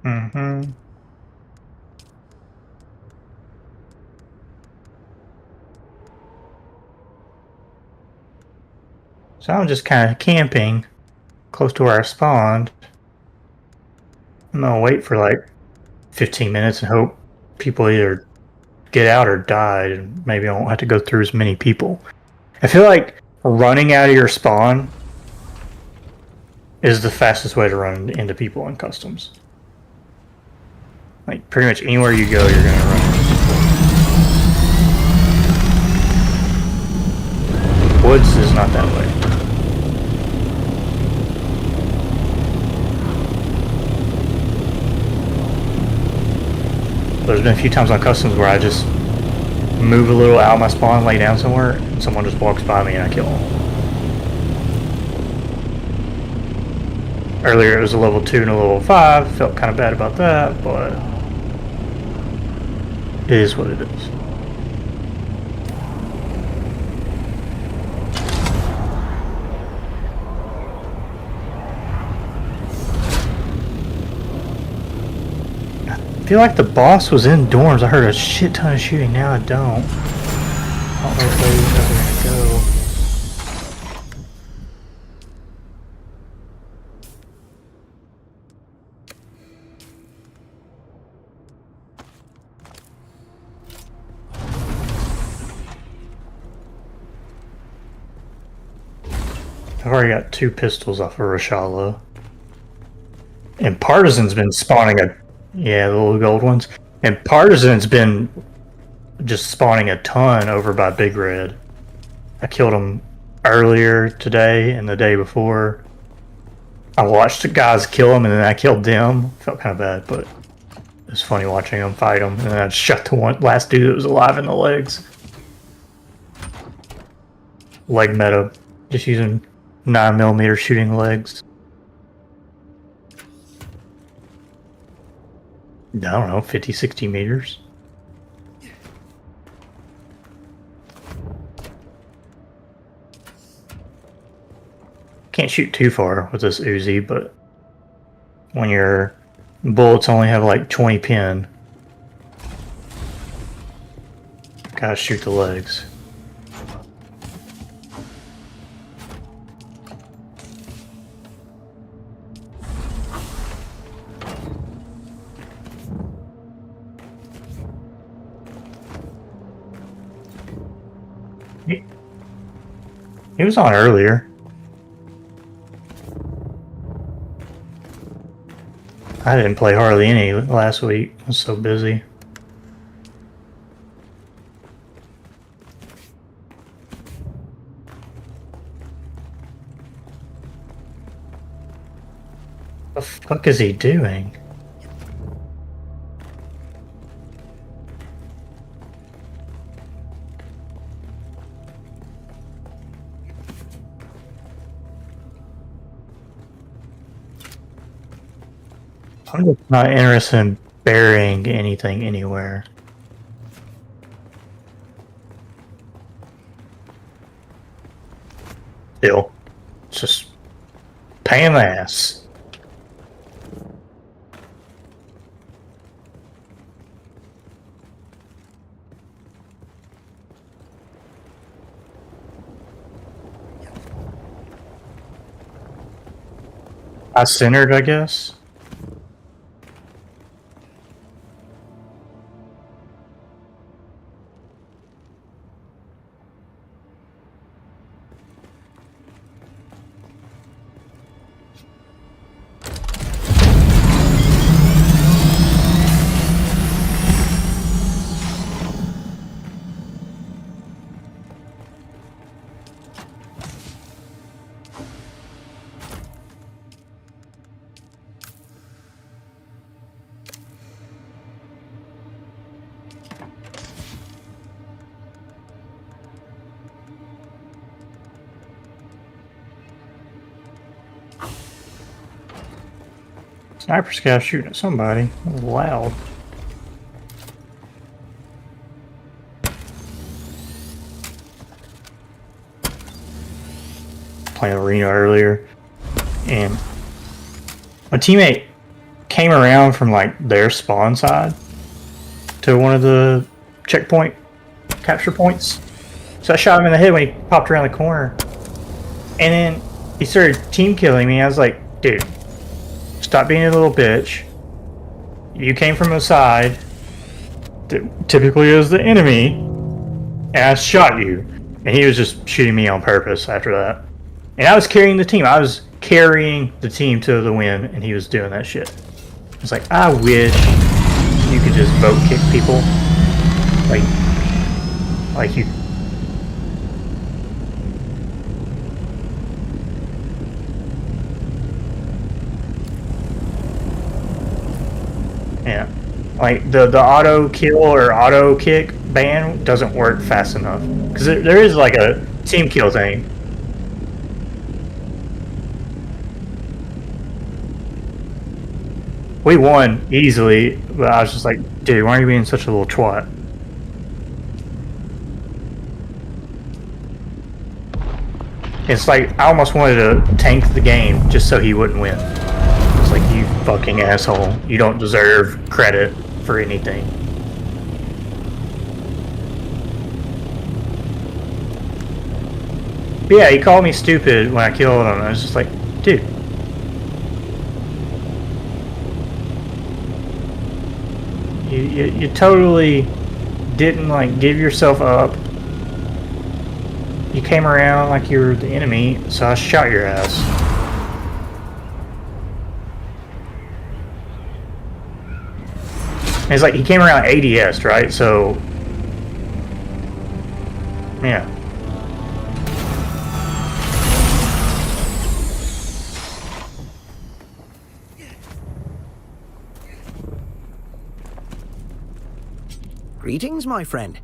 Mm-hmm. So I'm just kind of camping close to where I spawned. I'm gonna wait for like 15 minutes and hope people either get out or die, and maybe I won't have to go through as many people. I feel like running out of your spawn is the fastest way to run into people in customs. Like pretty much anywhere you go, you're gonna run into people. Woods is not that way. There's been a few times on customs where I just move a little out of my spawn, lay down somewhere, and someone just walks by me and I kill them. Earlier it was a level 2 and a level 5. Felt kind of bad about that, but it is what it is. I feel like the boss was in dorms. I heard a shit ton of shooting. Now I don't. I don't know if those are gonna go. I've already got 2 pistols off of Rashala. And Partisan's been spawning the little gold ones. And Partisan's been just spawning a ton over by Big Red. I killed him earlier today and the day before. I watched the guys kill him and then I killed them. Felt kind of bad, but it was funny watching them fight him. And then I shot the last dude that was alive in the legs. Leg meta. Just using 9mm shooting legs. I don't know, 50, 60 meters. Can't shoot too far with this Uzi, but when your bullets only have like 20 pin, gotta shoot the legs. He was on earlier. I didn't play hardly any last week. I was so busy. What the fuck is he doing? I'm just not interested in burying anything anywhere. Still, it's just pain in the ass. I centered, I guess. Sniper scout shooting at somebody. That was loud. Playing arena earlier, and my teammate came around from like their spawn side to one of the checkpoint capture points. So I shot him in the head when he popped around the corner. And then he started team killing me. I was like, dude, stop being a little bitch. You came from the side, typically as the enemy, and I shot you. And he was just shooting me on purpose after that. And I was carrying the team. I was carrying the team to the win, and he was doing that shit. It's like, I wish you could just vote kick people. Like you. Yeah. Like the auto kill or auto kick ban doesn't work fast enough. Because there is like a team kill thing. We won easily, but I was just like, dude, why are you being such a little twat? It's like, I almost wanted to tank the game just so he wouldn't win. It's like, you fucking asshole. You don't deserve credit for anything. But yeah, he called me stupid when I killed him. I was just like, dude. You totally didn't like give yourself up. You came around like you were the enemy, so I shot your ass. And it's like he came around ADS, right? So yeah. Greetings, my friend.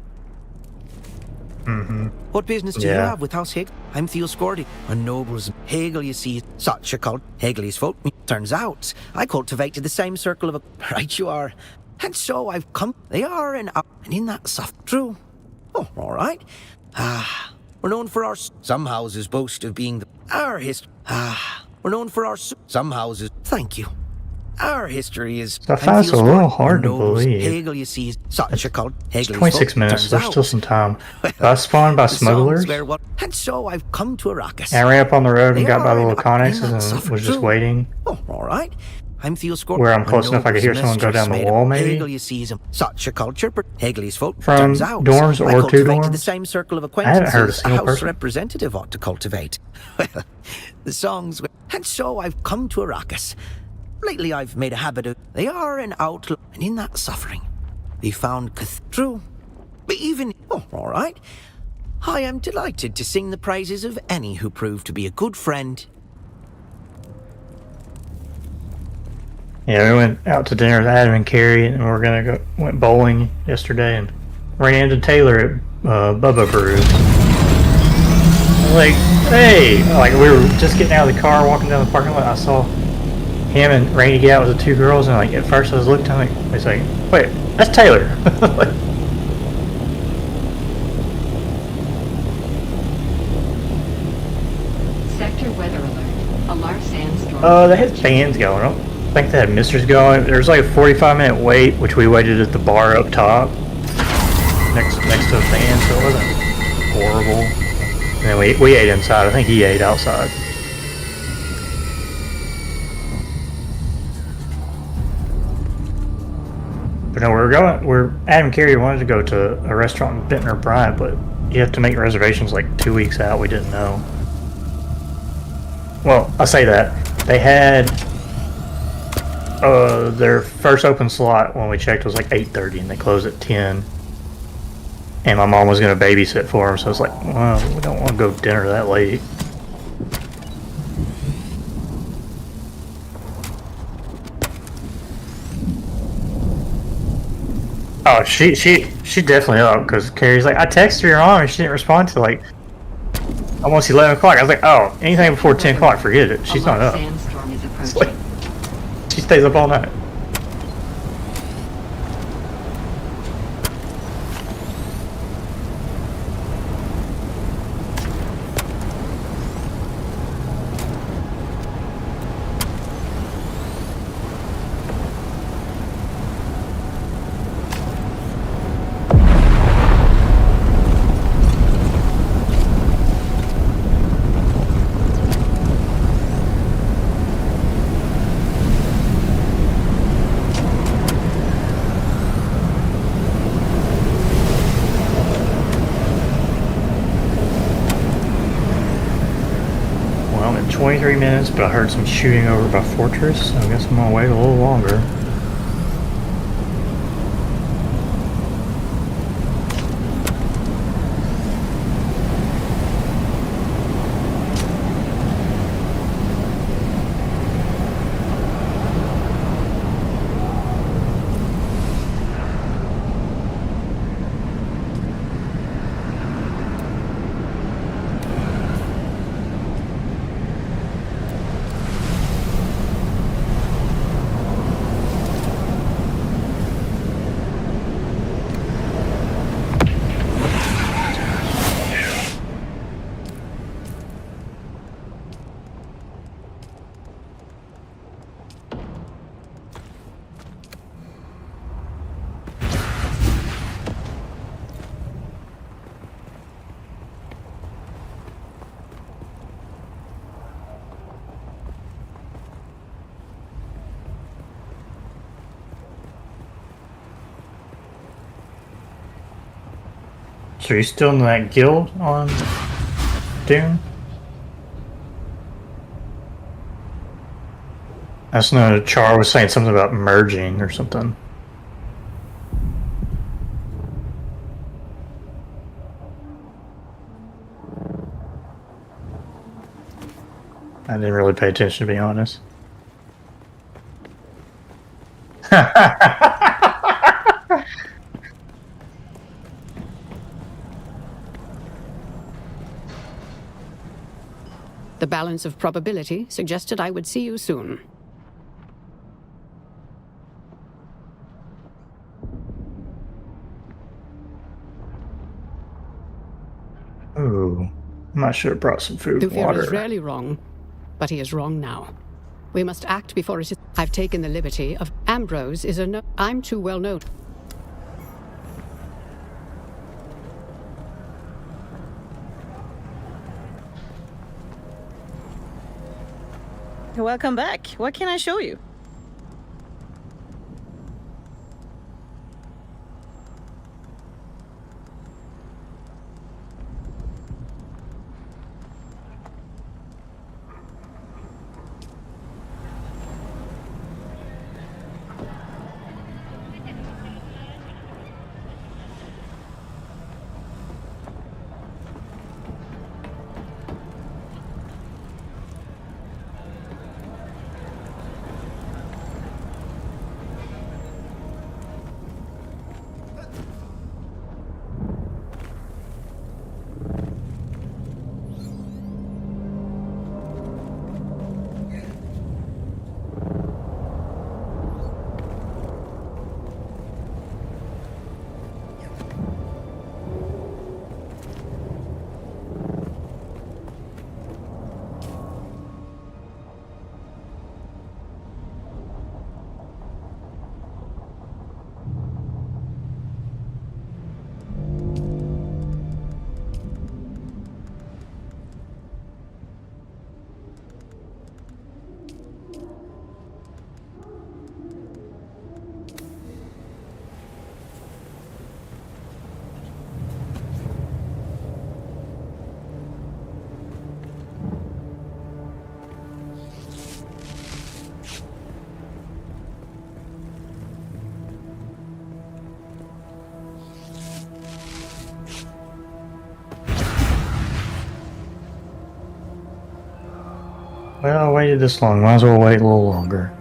Mm-hmm. What business do you have with House Hegel? I'm Theo Scordy, a nobles. Hegel, you see, such a cult. Hegel is folk. Turns out, I cultivated the same circle of a... Right you are. And so I've come... They are and in that soft... True. Oh, all right. We're known for our... Some houses boast of being the... Our history... we're known for our... Some houses... Thank you. Our history is... So I found it's a little hard to believe. Hegel, you see, such a cult. It's 26 minutes, so there's still some time. I spawned by smugglers. And so I've come to Arrakis. And I ran up on the road and got by the little connexes and was just waiting. Oh, all right. I'm Theo Scorpion. Where I'm close enough I could hear someone go down the wall, maybe? Hegel, you see, such a culture, but Hegel's folk. From dorms or two dorms? The same circle of I haven't heard a acquaintances a single house person. representative ought to cultivate. Well, the songs... And so I've come to Arrakis. Lately I've made a habit of... They are an outlaw, and in that suffering, they found true. But even... Oh, all right. I am delighted to sing the praises of any who prove to be a good friend. Yeah, we went out to dinner with Adam and Carrie, and went bowling yesterday, and ran into Taylor at Bubba Brew. I was like, hey! Like, we were just getting out of the car, walking down the parking lot, I saw him and Rainey get out with the two girls, and like at first I was looking at him, like, wait, that's Taylor. Sector weather alert. A large sandstorm. They had fans going. I don't think they had misters going. There was like a 45-minute wait, which we waited at the bar up top, next to the fan, so it wasn't horrible. And then we ate inside. I think he ate outside. But no, Adam and Carrie wanted to go to a restaurant in Ventnor Bryant, but you have to make reservations like 2 weeks out. We didn't know. Well, I say that. They had their first open slot when we checked was like 8:30, and they closed at 10. And my mom was going to babysit for them, so I was like, well, we don't want to go to dinner that late. Oh, she definitely up, because Carrie's like, I texted your mom and she didn't respond to like almost 11 o'clock. I was like, oh, anything before 10 o'clock, forget it. She's not up. Sandstorm is It's approaching. like, she stays up all night. out in 23 minutes, but I heard some shooting over by Fortress, so I guess I'm gonna wait a little longer. So you still in that guild on Dune? That's no, Char was saying something about merging or something. I didn't really pay attention, to be honest. The balance of probability suggested I would see you soon. Ooh, I might should have brought some food and Thufir water. is rarely wrong, but he is wrong now. We must act before it is. I've taken the liberty of. Ambrose is a no. I'm too well known. Welcome back. What can I show you? Well, I waited this long. Might as well wait a little longer.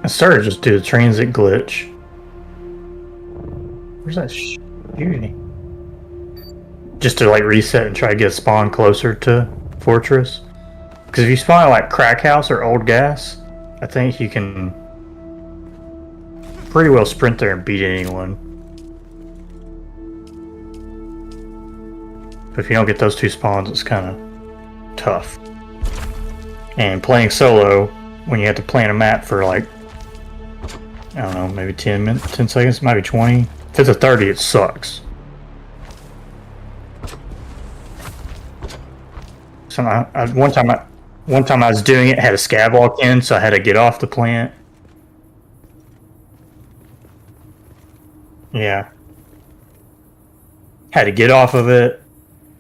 I started to just do the transit glitch. Where's that shooting? Just to like reset and try to get a spawn closer to Fortress. Because if you spawn at like Crack House or Old Gas, I think you can pretty well sprint there and beat anyone. But if you don't get those two spawns, it's kind of tough. And playing solo, when you have to plan a map for like, I don't know, maybe 10 minutes, 10 seconds, maybe 20. If it's a 30, it sucks. So one time I was doing it, had a scab walk in, so I had to get off the plant. Yeah. Had to get off of it,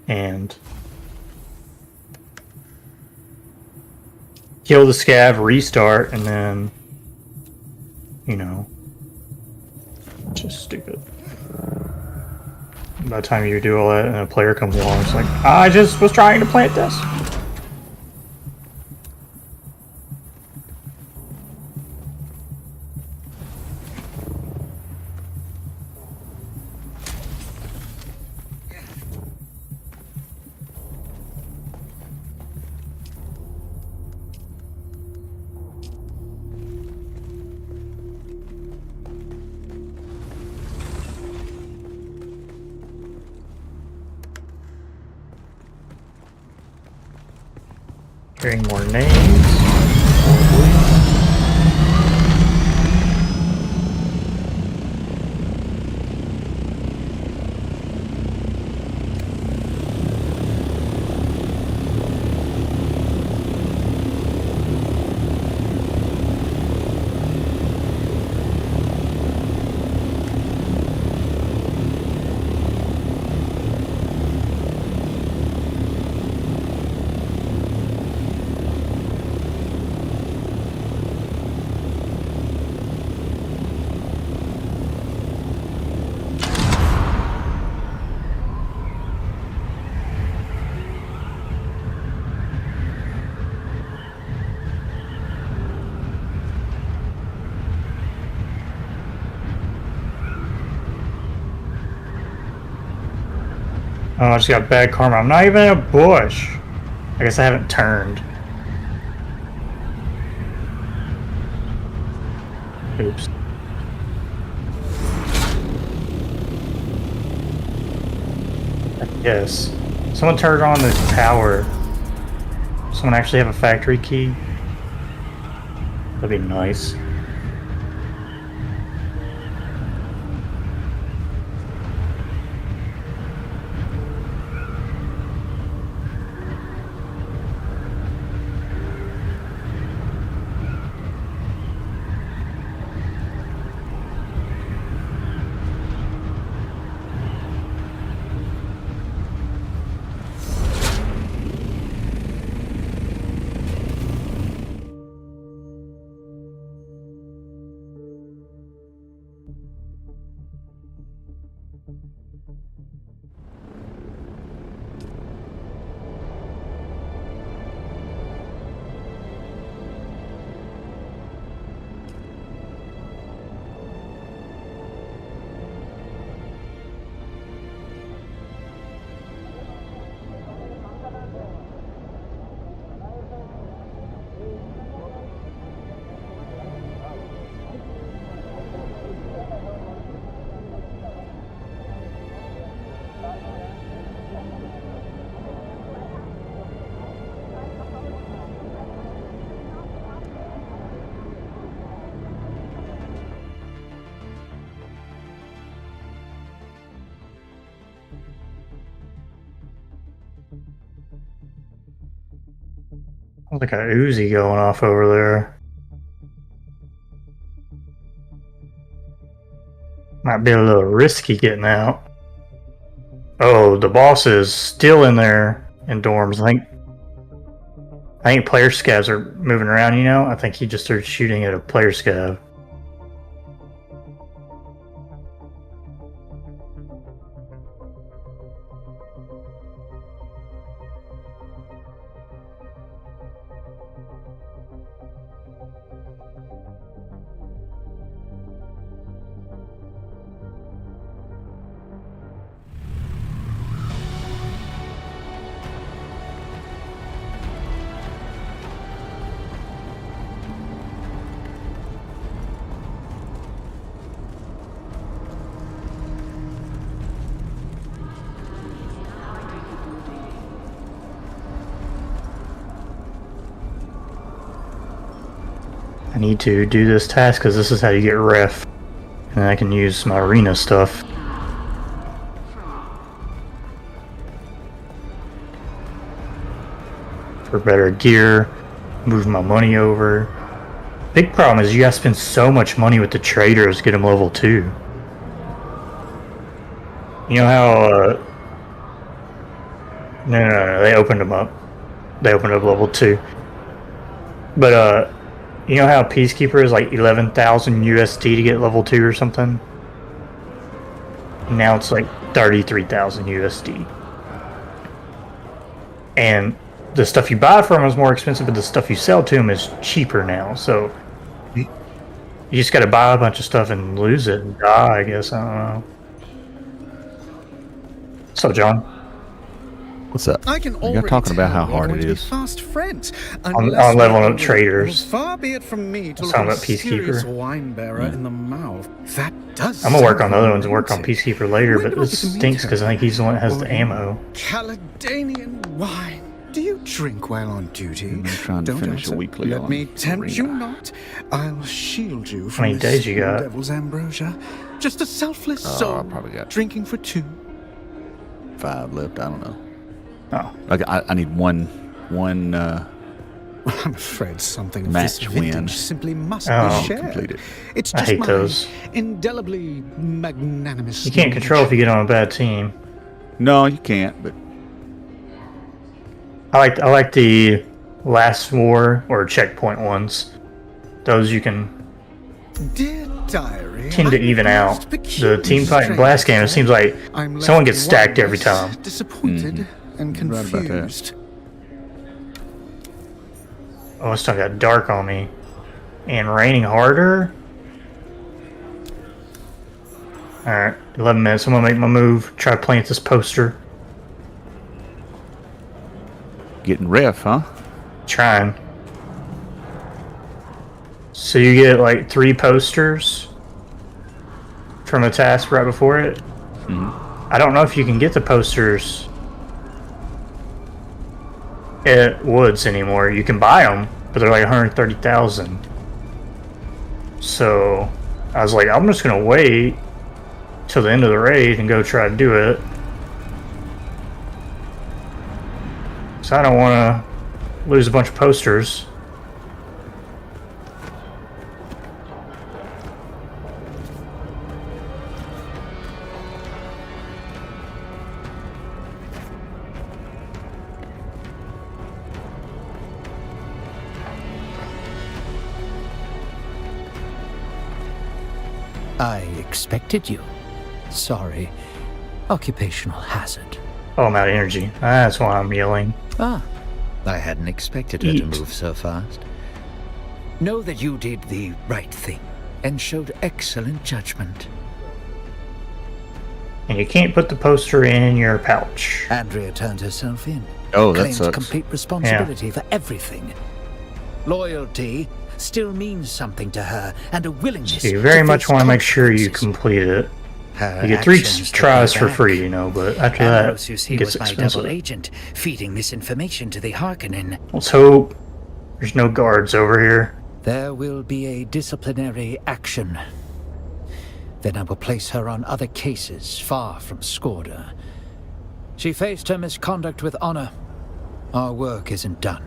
and kill the scav, restart, and then, you know, just stupid. By the time you do all that and a player comes along, it's like, I just was trying to plant this. Hearing more names. Oh, I just got bad karma. I'm not even in a bush. I guess I haven't turned. Oops. Yes. Someone turned on the power. Someone actually have a factory key? That'd be nice. Sounds like a Uzi going off over there. Might be a little risky getting out. Oh, the boss is still in there in dorms. I think player scavs are moving around, you know? I think he just started shooting at a player scav. I need to do this task because this is how you get ref. And then I can use my arena stuff. For better gear, move my money over. Big problem is you gotta spend so much money with the traders to get them level 2. You know how, no, they opened them up. They opened up level 2. But you know how Peacekeeper is like 11,000 USD to get level 2 or something? Now it's like 33,000 USD. And the stuff you buy from him is more expensive, but the stuff you sell to him is cheaper now. So you just got to buy a bunch of stuff and lose it and die, I guess. I don't know. So, John, What's up? I can You're already talking about how tell we're hard going it to be is. fast friends. I'm leveling up traders. Far be it from me to Let's look talk a about Peacekeeper. serious wine bearer in the mouth. That does. I'm gonna work on the sound other ones and work on romantic. Peacekeeper later, When but do I this get to meet stinks her? because I think he's the one that has the Oh, ammo. Caledonian wine. Do you drink while on duty? I'm trying to Don't finish a answer. weekly Let on me tempt you Arena. not. I'll shield you from many this days you got? devil's ambrosia. Just a selfless I soul. probably got drinking for two. 5 left. I don't know. Oh, I need one. I'm afraid something of Match this win. vintage simply must Oh. be shared. Completed. It's I just hate my those. indelibly magnanimous. You can't control if you get on a bad team. No, you can't. But I like the last war or checkpoint ones. Those you can Dear diary, tend to I'm even a out. most The peculiar team fight and stranger blast game, it seems like I'm left someone gets stacked every wondrous, time. disappointed and Right about that. confused. Oh, it's still got dark on me. And raining harder? Alright, 11 minutes. I'm gonna make my move. Try to plant this poster. getting ref, huh? Trying. So you get like 3 posters from a task right before it. I don't know if you can get the posters at Woods anymore. You can buy them, but they're like 130,000. So I was like, I'm just gonna wait till the end of the raid and go try to do it. So I don't want to lose a bunch of posters. I expected you. Sorry. Occupational hazard. Oh, I'm out of energy. That's why I'm yelling. Ah, I hadn't expected her to Eat. move so fast. Know that you did the right thing and showed excellent judgment. And you can't put the poster in your pouch. Andrea turned herself in. Oh, that claimed sucks. complete responsibility for everything. Loyalty still means something to her, and a willingness. So you very to much face want to make sure you consequences. complete it. Her You get 3 actions tries took for her free, back. you know, but after Ambrose, you that, see, it gets was my expensive. double agent, feeding misinformation to the Harkonnen. Let's hope there's no guards over here. There will be a disciplinary action. Then I will place her on other cases far from Skorda. She faced her misconduct with honor. Our work isn't done.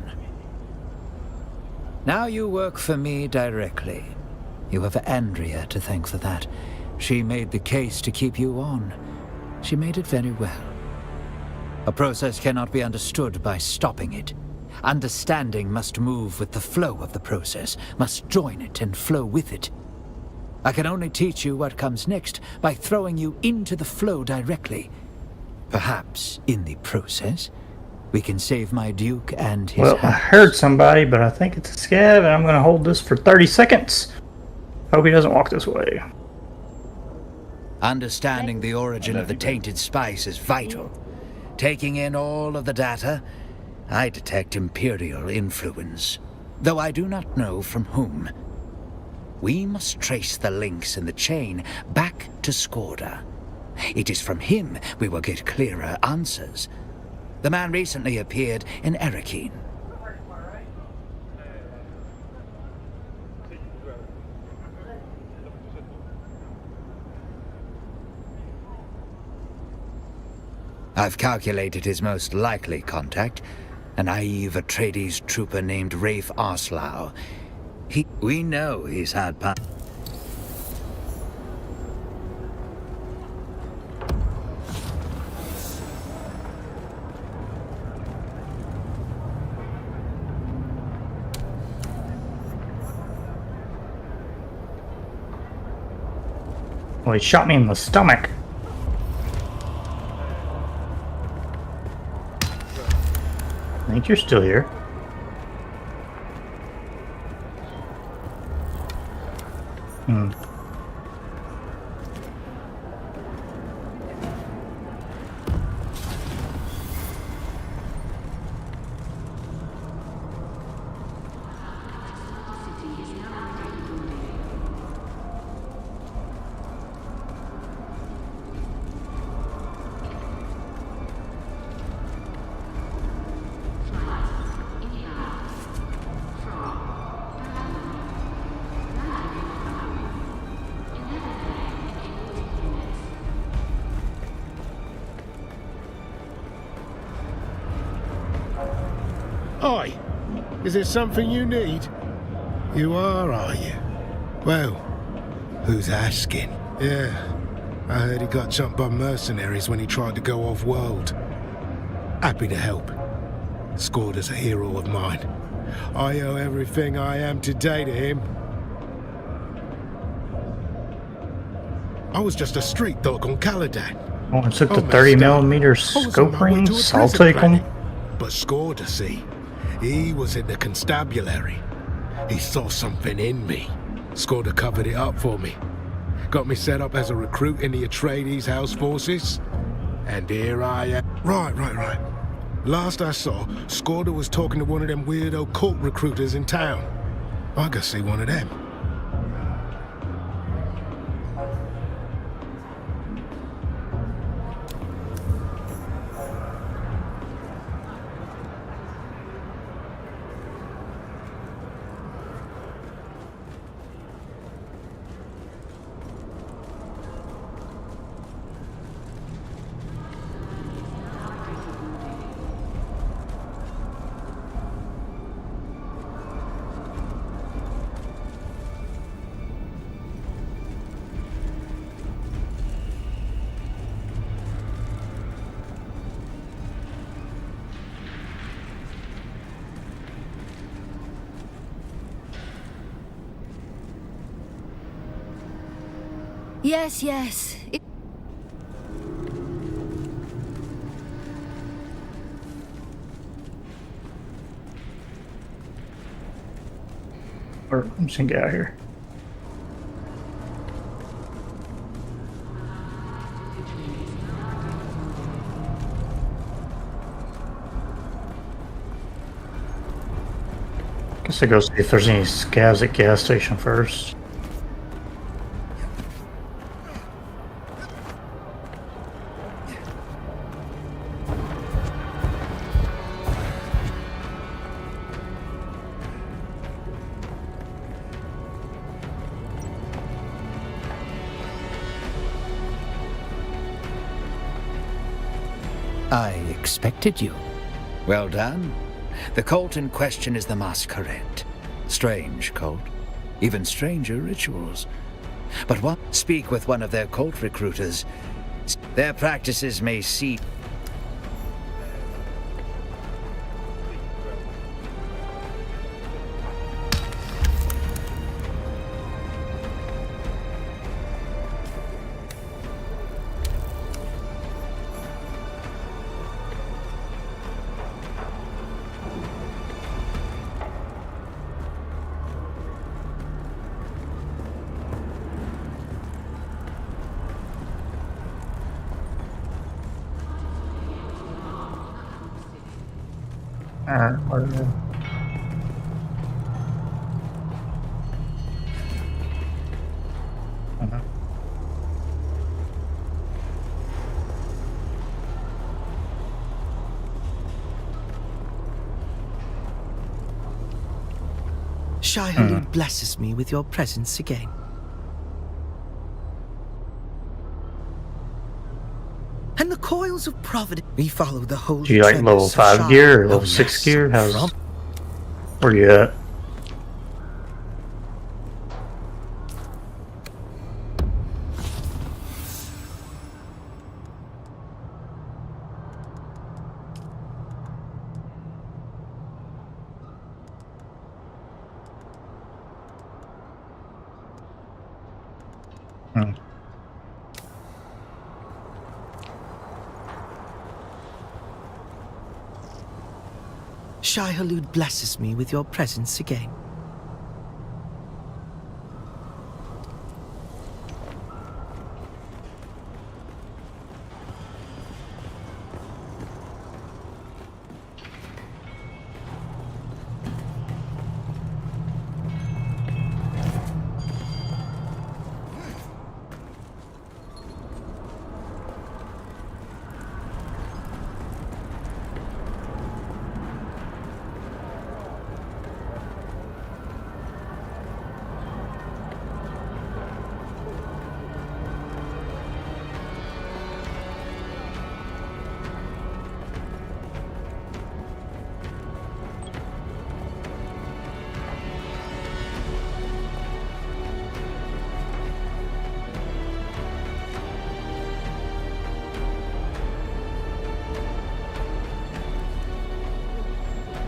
Now you work for me directly. You have Andrea to thank for that. She made the case to keep you on. She made it very well. A process cannot be understood by stopping it. Understanding must move with the flow of the process, must join it and flow with it. I can only teach you what comes next by throwing you into the flow directly. Perhaps, in the process, we can save my Duke and his Well, I house. heard somebody, but I think it's a scav, and I'm going to hold this for 30 seconds. Hope he doesn't walk this way. Understanding the origin of the tainted spice is vital. Taking in all of the data, I detect Imperial influence, though I do not know from whom. We must trace the links in the chain back to Skorda. It is from him we will get clearer answers. The man recently appeared in Erekine. I've calculated his most likely contact, a naive Atreides trooper named Rafe Arslau. We know he's had Well, he shot me in the stomach. I think you're still here. Hmm. Oi, is there something you need? You are you? Well, who's asking? Yeah, I heard he got jumped by mercenaries when he tried to go off-world. Happy to help. Scored as a hero of mine. I owe everything I am today to him. I was just a street dog on Caladan. Oh, I took the Oh, 30mm I was on scope my way to a rings. I'll prison take them. planet, but scored to see. He was in the constabulary. He saw something in me. Scorda covered it up for me. Got me set up as a recruit in the Atreides House forces. And here I am. Right. Last I saw, Scorda was talking to one of them weirdo cult recruiters in town. I gotta see one of them. Yes. I'm just gonna get out of here. Guess I go see if there's any scavs at gas station first. I expected you. Well done. The cult in question is the Masquerade. Strange cult. Even stranger rituals. But what? Speak with one of their cult recruiters. Their practices may seem... Alright, whatever. Shai Halud blesses me with your presence again. And the coils of Providence. We follow the holy Do you like level tremors of 5 Shai. gear or level Oh, 6 yes, gear? How's from- where you at? Shai-Hulud blesses me with your presence again.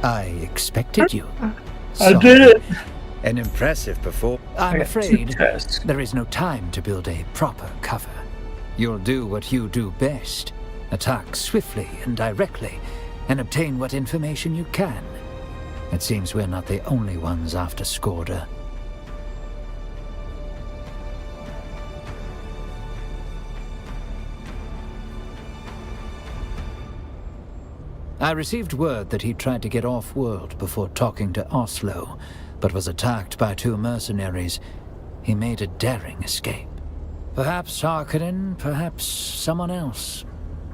I expected you. I did it! An impressive performance. I I'm got two afraid tasks. there is no time to build a proper cover. You'll do what you do best. Attack swiftly and directly, and obtain what information you can. It seems we're not the only ones after Skorda. I received word that he tried to get off-world before talking to Oslo, but was attacked by 2 mercenaries. He made a daring escape. Perhaps Harkonnen, perhaps someone else.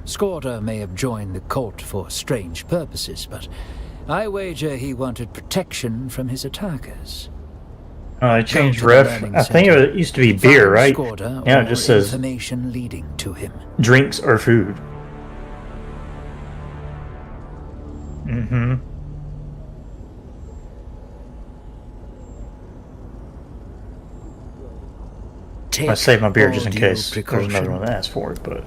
Skorda may have joined the cult for strange purposes, but I wager he wanted protection from his attackers. I changed Go to the ref. learning I think center. it used to be beer, Find right? Skorda Yeah, it or just says information leading to him. drinks or food. Mm-hmm. I saved my beer just in all due case there's precaution. another one that asks for it, but...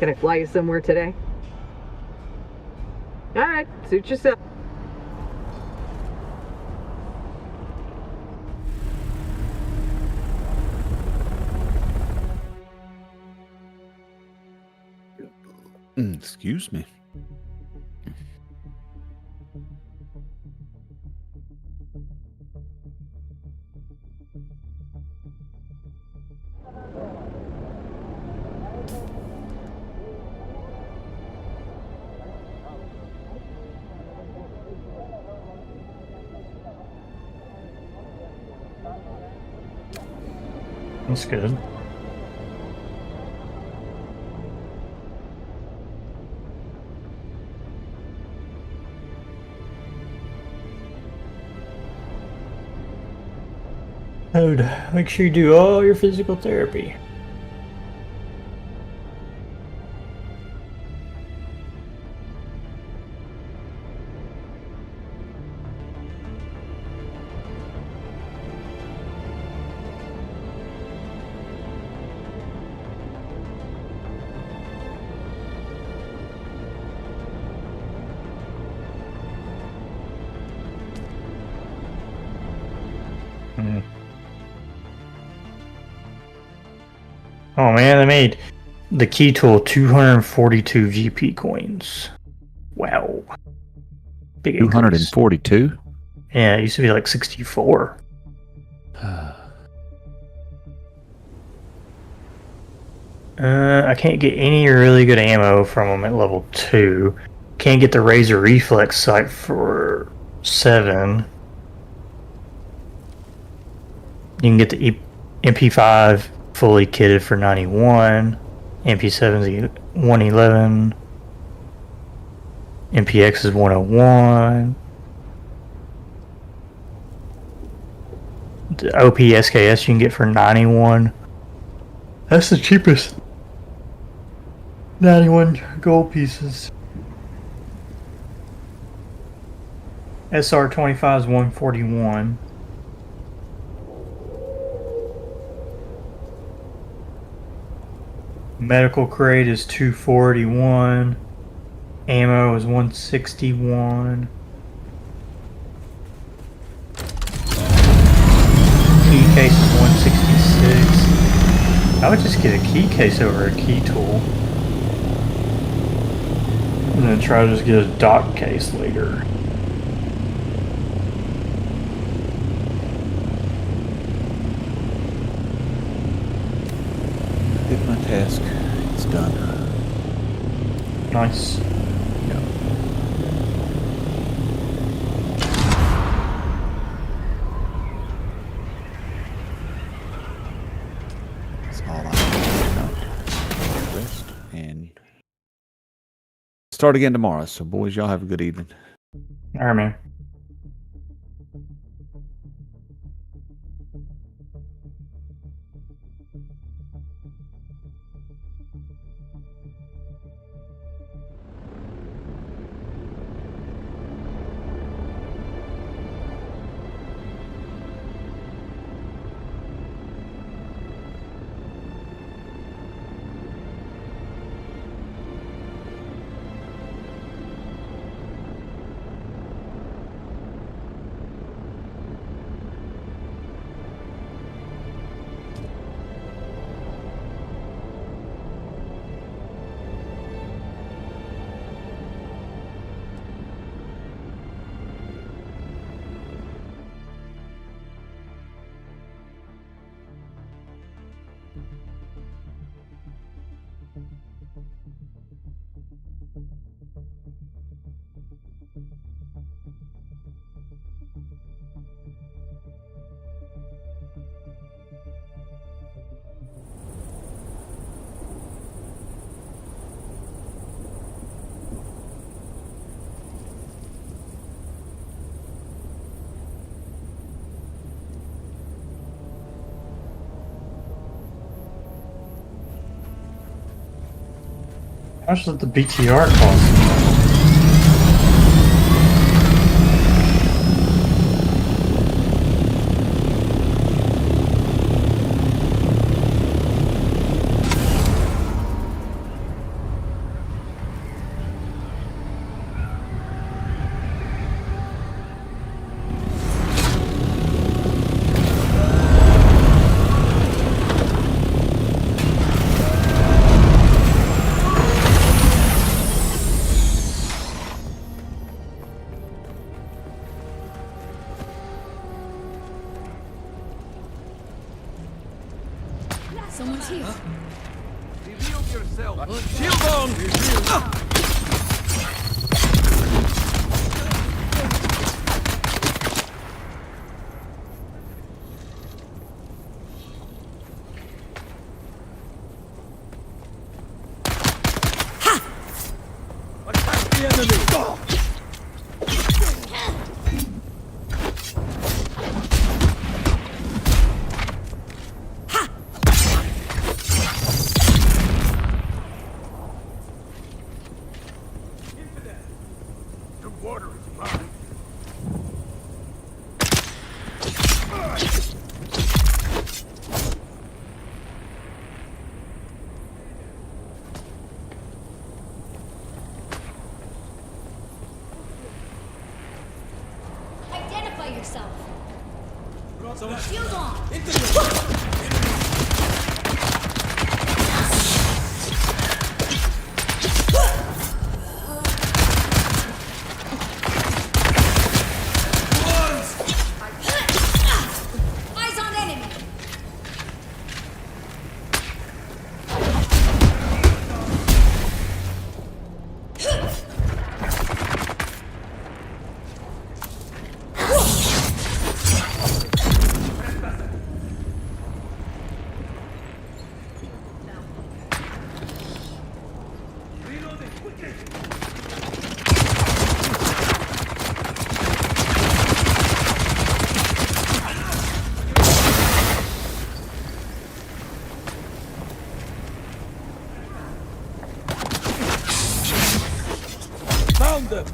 Can I fly you somewhere today? Alright, suit yourself. Excuse me. That's good. Dude, make sure you do all your physical therapy. Oh man, they made the key tool 242 GP coins. Wow. Big increase. 242? Yeah, it used to be like 64. I can't get any really good ammo from them at level 2. Can't get the Razor Reflex sight for 7. You can get the MP5 fully kitted for 91. MP7's 111. MPX is 101. The OP SKS you can get for 91. That's the cheapest. 91 gold pieces. SR25 is 141. Medical crate is 241. Ammo is 161. Key case is 166. I would just get a key case over a key tool. And then try to just get a dock case later. Did my task. It's done. Nice. Yeah. That's all I know. Rest and start again tomorrow. So, boys, y'all have a good evening. All right, man. How much does the BTR cost? Someone's here. Reveal yourself. Shield on! Attack the enemy! Identify yourself. Shield on. Found them!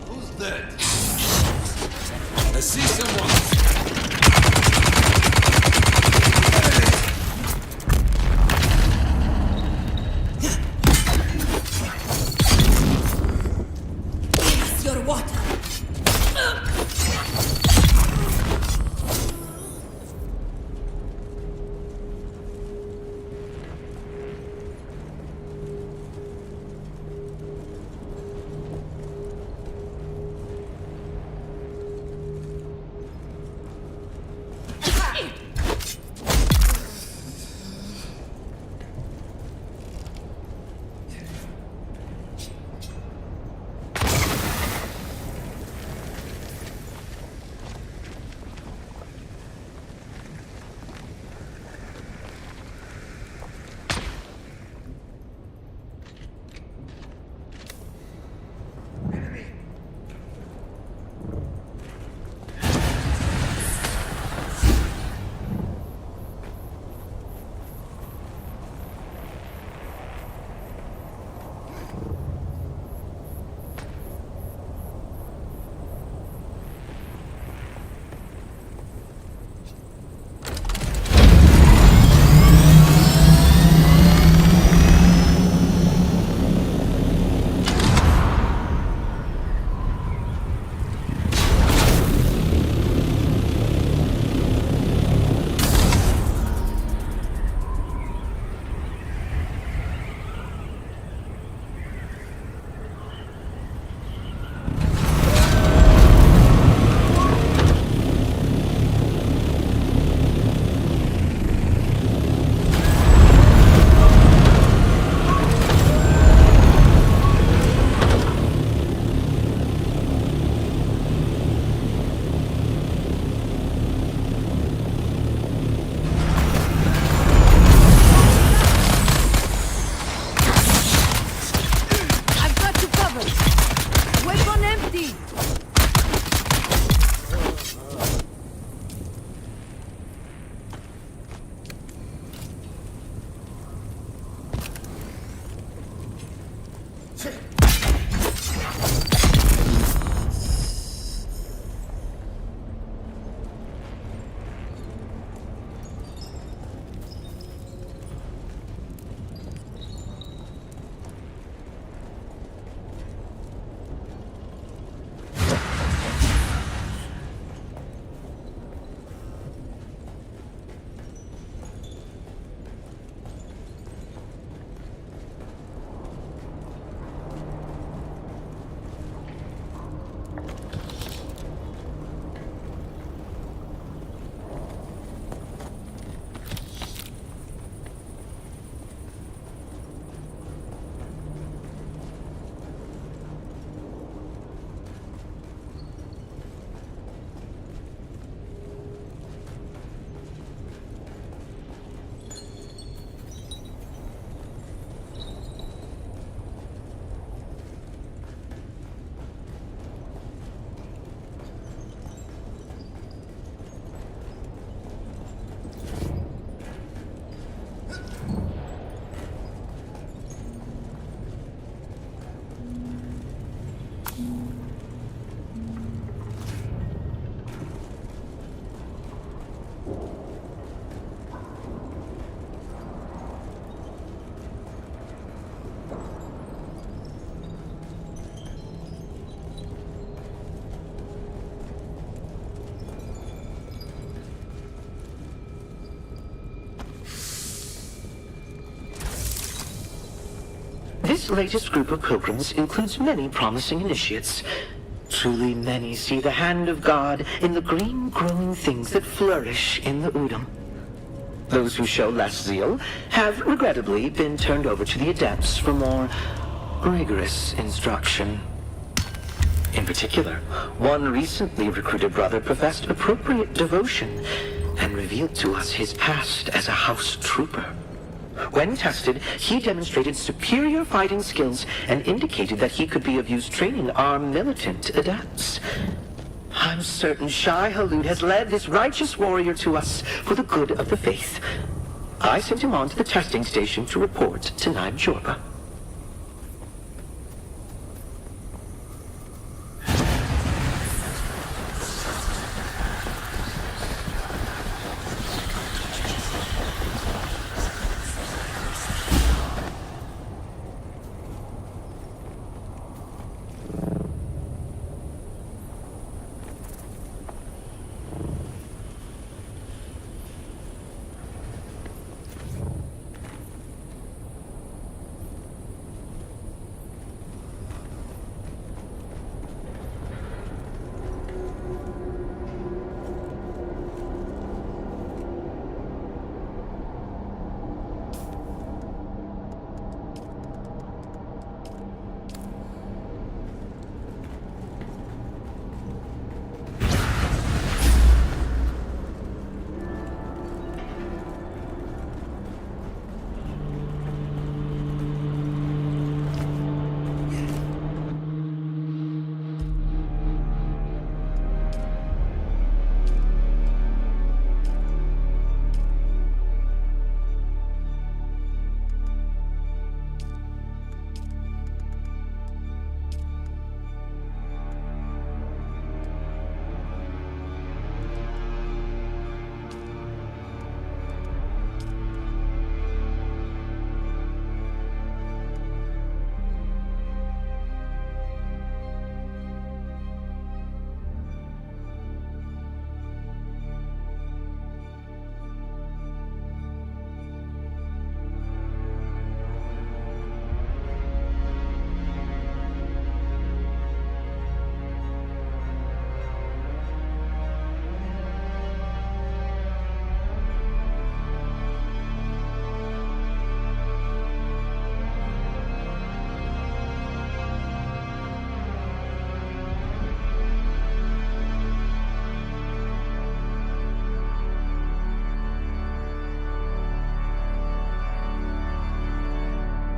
Who's that? I see someone. It's your water. This latest group of pilgrims includes many promising initiates. Truly many see the hand of God in the green growing things that flourish in the Udam. Those who show less zeal have regrettably been turned over to the adepts for more rigorous instruction. In particular, one recently recruited brother professed appropriate devotion and revealed to us his past as a house trooper. When tested, he demonstrated superior fighting skills and indicated that he could be of use training our militant adepts. I'm certain Shai Halud has led this righteous warrior to us for the good of the faith. I sent him on to the testing station to report to Naib Jorba.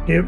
Yep.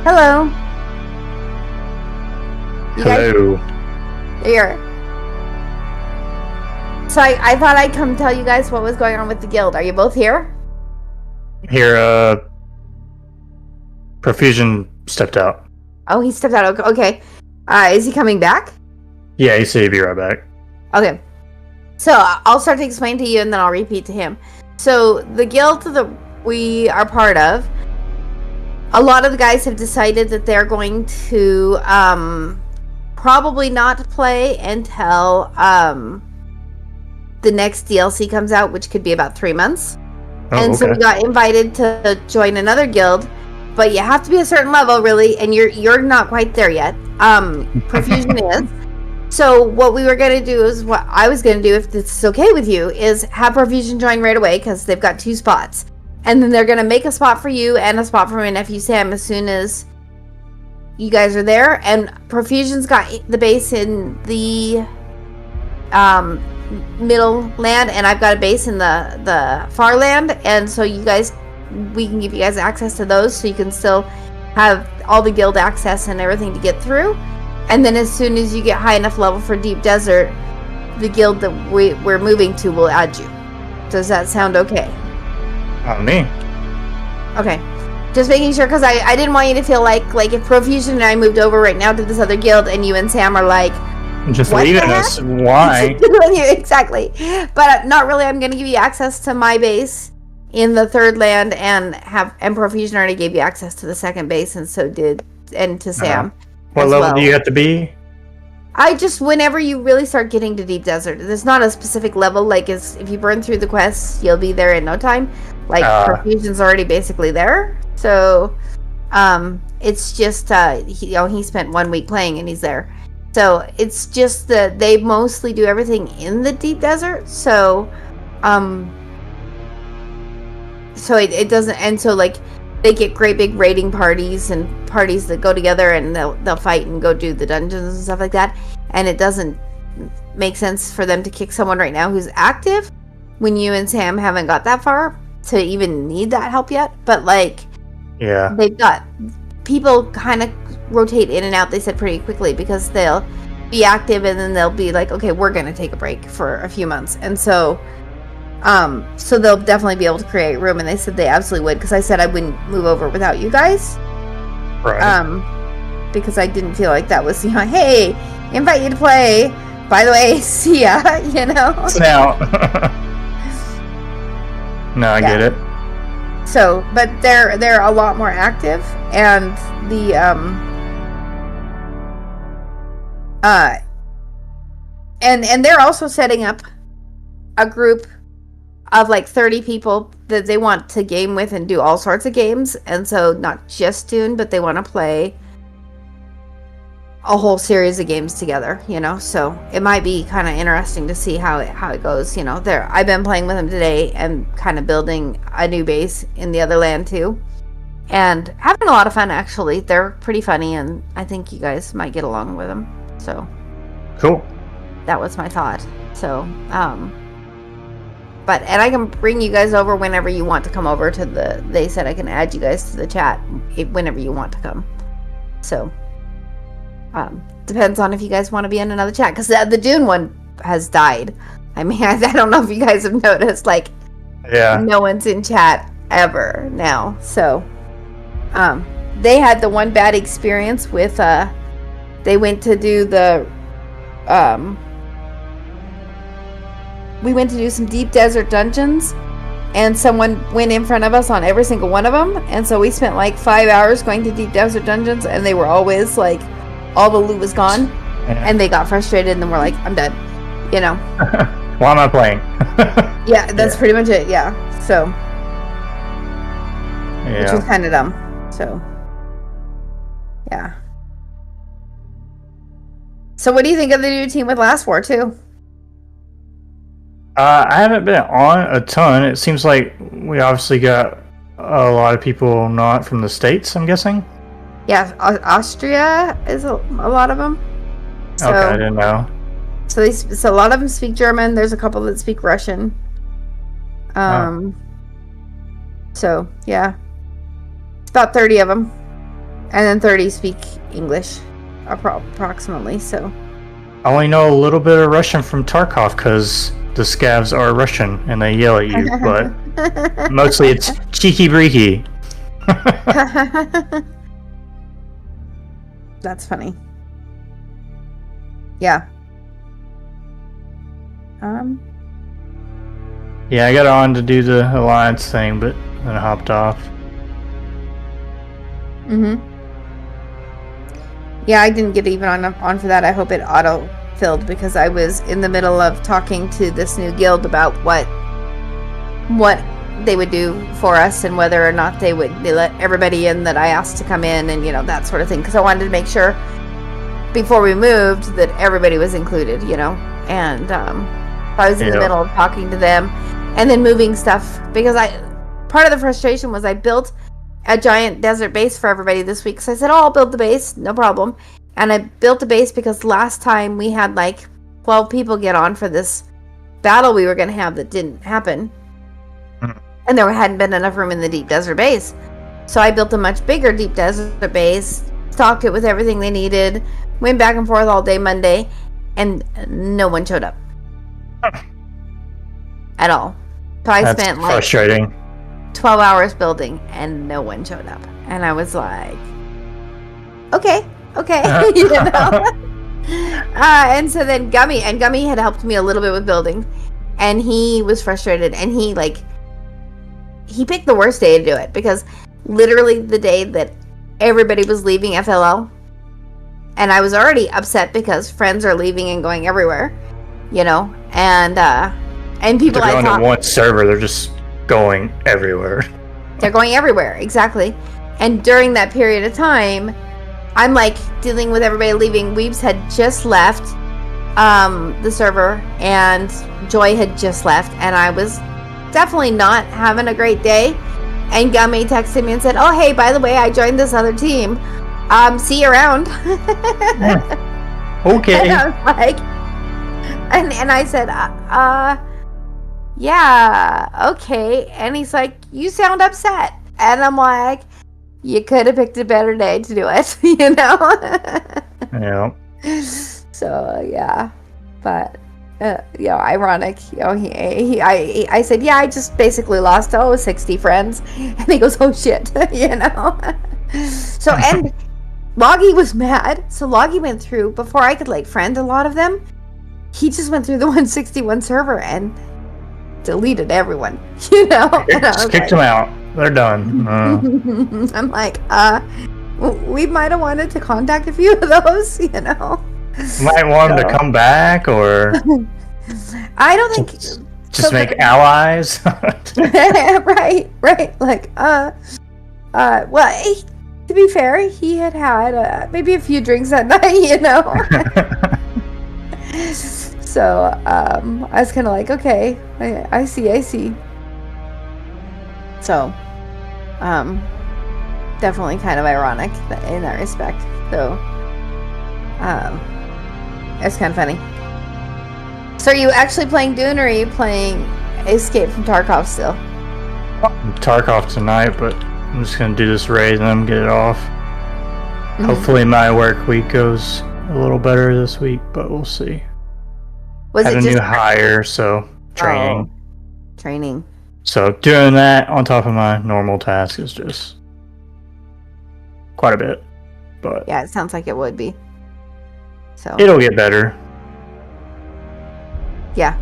Hello. You Hello. guys here. So I thought I'd come tell you guys what was going on with the guild. Are you both here? Here, Profusion stepped out. Oh, he stepped out. Okay. Is he coming back? Yeah, he said he'd be right back. Okay. So I'll start to explain to you and then I'll repeat to him. So the guild that we are part of, a lot of the guys have decided that they're going to probably not play until the next DLC comes out, which could be about 3 months. So we got invited to join another guild, but you have to be a certain level, really, and you're not quite there yet. Profusion is. So what we were going to do is, what I was going to do, if this is okay with you, is have Profusion join right away, because they've got 2 spots. And then they're going to make a spot for you and a spot for my nephew Sam as soon as you guys are there. And Profusion's got the base in the middle land, and I've got a base in the far land. And so we can give you guys access to those, so you can still have all the guild access and everything to get through. And then as soon as you get high enough level for Deep Desert, the guild that we're moving to will add you. Does that sound okay? On me. Okay. Just making sure, because I didn't want you to feel like if Profusion and I moved over right now to this other guild and you and Sam are like, just leaving us. Why? Exactly. But not really. I'm going to give you access to my base in the third land, and Profusion already gave you access to the second base, and to Sam. What level do you have to be? Whenever you really start getting to Deep Desert, there's not a specific level. Like, if you burn through the quests, you'll be there in no time. Like, Profusion's already basically there. So, it's just, he spent 1 week playing and he's there. So, it's just that they mostly do everything in the Deep Desert. So, it doesn't, and so, like, they get great big raiding parties and parties that go together, and they'll fight and go do the dungeons and stuff like that. And it doesn't make sense for them to kick someone right now who's active when you and Sam haven't got that far to even need that help yet. But yeah, they've got people kind of rotate in and out, they said, pretty quickly, because they'll be active and then they'll be like, okay, we're gonna take a break for a few months. And so they'll definitely be able to create room, and they said they absolutely would, because I said I wouldn't move over without you guys. Right. Because I didn't feel like that was, hey, invite you to play. By the way, see ya, Now. No, I get it. So, but they're a lot more active, and the and they're also setting up a group of 30 people that they want to game with and do all sorts of games. And so not just Dune, but they want to play a whole series of games together, so it might be kind of interesting to see how it goes. I've been playing with them today and kind of building a new base in the other land too, and having a lot of fun. Actually, they're pretty funny, and I think you guys might get along with them. So cool. That was my thought. So and I can bring you guys over whenever you want to come over to they said I can add you guys to the chat whenever you want to come. So depends on if you guys want to be in another chat, because the Dune one has died. I mean, I don't know if you guys have noticed, no one's in chat ever now. So they had the one bad experience with they went to do we went to do some Deep Desert dungeons, and someone went in front of us on every single one of them, and so we spent 5 hours going to Deep Desert dungeons, and they were always all the loot was gone, and they got frustrated, and then we're like, I'm done, Why am I playing? Yeah, that's pretty much it. Yeah, so which was kind of dumb. So yeah. So what do you think of the new team with Last War too? I haven't been on a ton. It seems like we obviously got a lot of people not from the States, I'm guessing. Yeah, Austria is a lot of them. So, okay, I didn't know. So a lot of them speak German. There's a couple that speak Russian. So yeah, it's about 30 of them. And then 30 speak English, approximately. So I only know a little bit of Russian from Tarkov because the scavs are Russian and they yell at you, but mostly it's cheeky breeky. That's funny. Yeah. Yeah, I got on to do the alliance thing, but then I hopped off. Yeah, I didn't get even on for that. I hope it auto-filled because I was in the middle of talking to this new guild about what they would do for us and whether or not they let everybody in that I asked to come in and, that sort of thing. Because I wanted to make sure before we moved that everybody was included, And I was in the middle of talking to them and then moving stuff because part of the frustration was I built a giant desert base for everybody this week. So I said, I'll build the base, no problem. And I built the base because last time we had like 12 people get on for this battle we were going to have that didn't happen. And there hadn't been enough room in the deep desert base. So I built a much bigger deep desert base, stocked it with everything they needed, went back and forth all day Monday, and no one showed up. At all. So I spent like frustrating. 12 hours building and no one showed up. And I was like, okay. And so then Gummy had helped me a little bit with building. And he was frustrated and he picked the worst day to do it because literally the day that everybody was leaving FLL and I was already upset because friends are leaving and going everywhere, and people they're going to one server, they're just going everywhere. They're going everywhere, exactly. And during that period of time, I'm like dealing with everybody leaving. Weebs had just left the server and Joy had just left and I was definitely not having a great day. And Gummy texted me and said, oh hey, by the way, I joined this other team. See you around. Okay. And I was like, and I said, yeah, okay. And he's like, you sound upset. And I'm like, you could have picked a better day to do it, Yeah. So yeah, but ironic. I said, yeah, I just basically lost 60 friends, and he goes, oh shit, So and Loggy was mad. So Loggy went through before I could friend a lot of them. He just went through the 161 server and deleted everyone. Just kicked them out. They're done. I'm like, we might have wanted to contact a few of those, Might want them to come back, or I don't think just make allies. right. Well, to be fair, he had maybe a few drinks that night, So I was kind of like, okay, I see. So, definitely kind of ironic in that respect. So, it's kind of funny. So, are you actually playing Dune, or are you playing Escape from Tarkov still? Tarkov tonight, but I'm just gonna do this raid and then get it off. Hopefully, my work week goes a little better this week, but we'll see. Had a new hire, so training. Training. So doing that on top of my normal task is just quite a bit, but yeah, it sounds like it would be. So it'll get better. Yeah.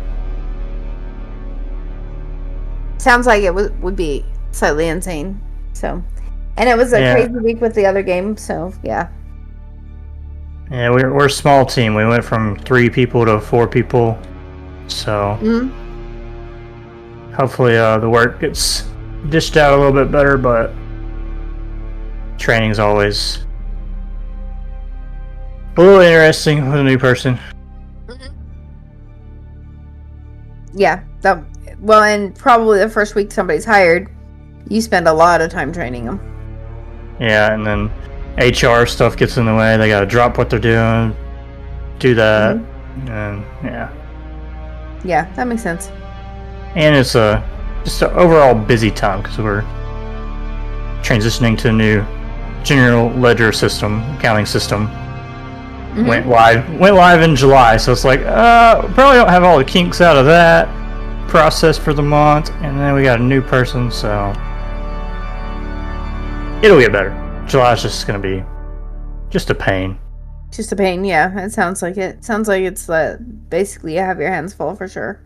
Sounds like it would be slightly insane. So, and it was a crazy week with the other game. So yeah. Yeah, we're a small team. We went from 3 people to 4 people. So hopefully the work gets dished out a little bit better, but training's always a little interesting with a new person. Yeah. Well, and probably the first week somebody's hired, you spend a lot of time training them. Yeah, and then HR stuff gets in the way. They gotta drop what they're doing, do that, and yeah, that makes sense. And it's just an overall busy time because we're transitioning to a new general ledger system, accounting system, went live in July. So it's like, probably don't have all the kinks out of that process for the month, and then we got a new person, so it'll get better. July's just gonna be just a pain. Just a pain, yeah. It sounds like it. Sounds like it's basically you have your hands full for sure.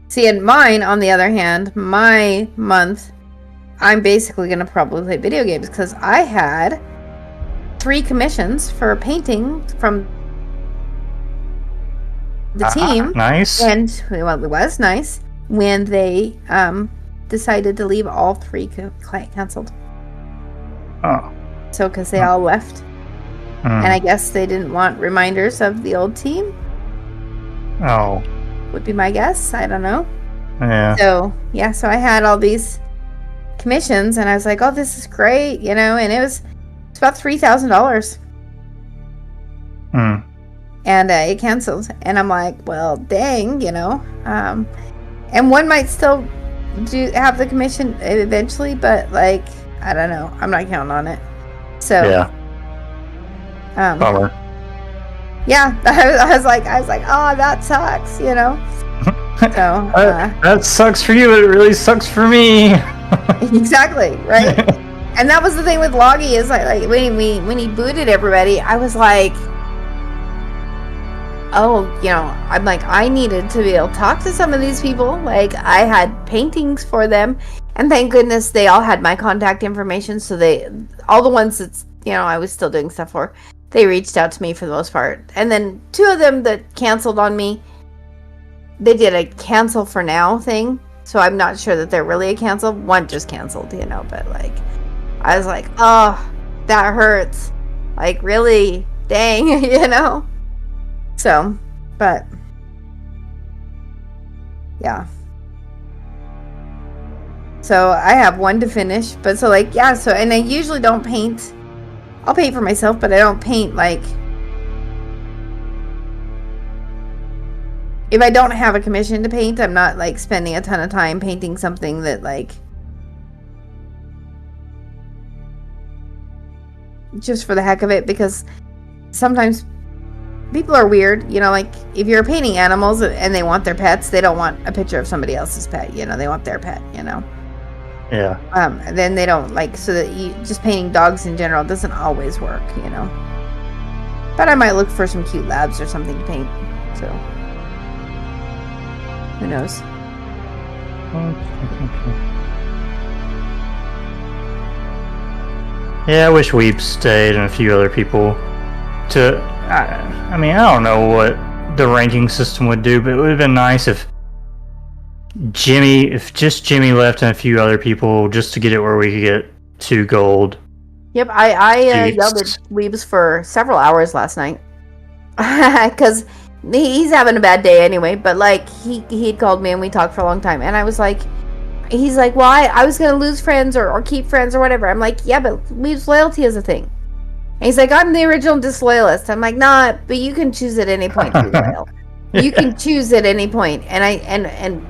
See, in mine, on the other hand, my month, I'm basically going to probably play video games because I had 3 commissions for painting from the team. Nice. And, well, it was nice when they decided to leave all 3 canceled. Oh. So, because they all left. And I guess they didn't want reminders of the old team. Oh. Would be my guess. I don't know. Yeah. So I had all these commissions, and I was like, "Oh, this is great," and it's about $3,000. And it canceled, and I'm like, "Well, dang," And one might still have the commission eventually, but like, I don't know. I'm not counting on it. So yeah. Bummer. Yeah, I was like, oh, that sucks, So that sucks for you, but it really sucks for me. Exactly, right? And that was the thing with Loggy is like when he booted everybody, I was like, oh, I'm like, I needed to be able to talk to some of these people. Like, I had paintings for them, and thank goodness they all had my contact information. So all the ones that I was still doing stuff for, they reached out to me for the most part. And then 2 of them that canceled on me, they did a cancel for now thing. So I'm not sure that they're really a cancel. One just canceled, but like, I was like, oh, that hurts. Like, really? Dang, So, but, yeah. So I have 1 to finish. But so like, yeah, so, and I usually don't paint. I'll paint for myself, but I don't paint like, if I don't have a commission to paint, I'm not like spending a ton of time painting something that like, just for the heck of it, because sometimes people are weird, like if you're painting animals and they want their pets, they don't want a picture of somebody else's pet, they want their pet, Yeah. Then they don't like, so that just painting dogs in general doesn't always work, But I might look for some cute labs or something to paint. So who knows? Yeah, I wish Weeb stayed and a few other people to. I mean, I don't know what the ranking system would do, but it would have been nice if just Jimmy left and a few other people just to get it where we could get 2 gold. Yep, I yelled at Weebs for several hours last night because he's having a bad day anyway. But like he had called me and we talked for a long time, and I was like, he's like, well, I was gonna lose friends or keep friends or whatever. I'm like, yeah, but Weebs loyalty is a thing. And he's like, I'm the original disloyalist. I'm like, nah, but you can choose at any point to be loyal. You can choose at any point, and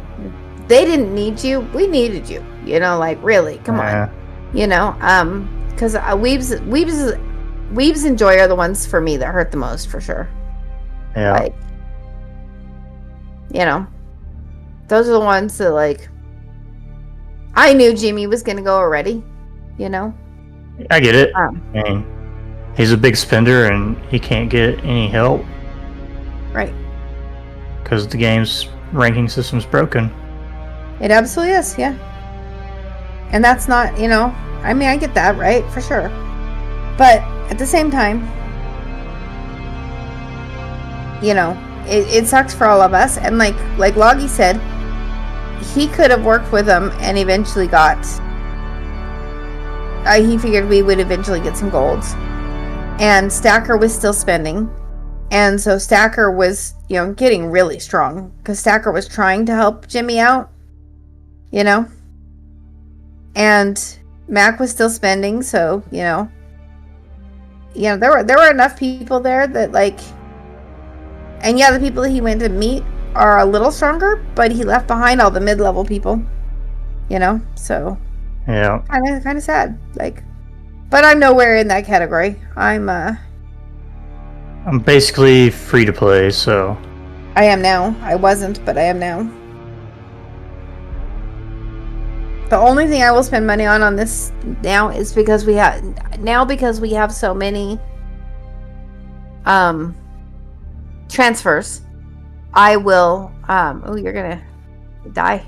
they didn't need you. We needed you. Like, really, come on. Because Weebs and Joy are the ones for me that hurt the most, for sure. Yeah. Like, those are the ones that, like, I knew Jimmy was going to go already, I get it. I mean, he's a big spender and he can't get any help. Right. Because the game's ranking system's broken. It absolutely is, yeah. And that's not, I mean, I get that, right? For sure. But at the same time, it sucks for all of us. And like Loggy said, he could have worked with them and eventually got, he figured we would eventually get some golds. And Stacker was still spending. And so Stacker was, getting really strong. Because Stacker was trying to help Jimmy out. And Mac was still spending, so there were enough people there that like, and yeah, the people that he went to meet are a little stronger, but he left behind all the mid-level people, so Yeah. Kind of sad. Like, but I'm nowhere in that category. I'm basically free to play, so. I am now. I wasn't, but I am now. The only thing I will spend money on this now is because we have so many transfers. I will oh, you're gonna die.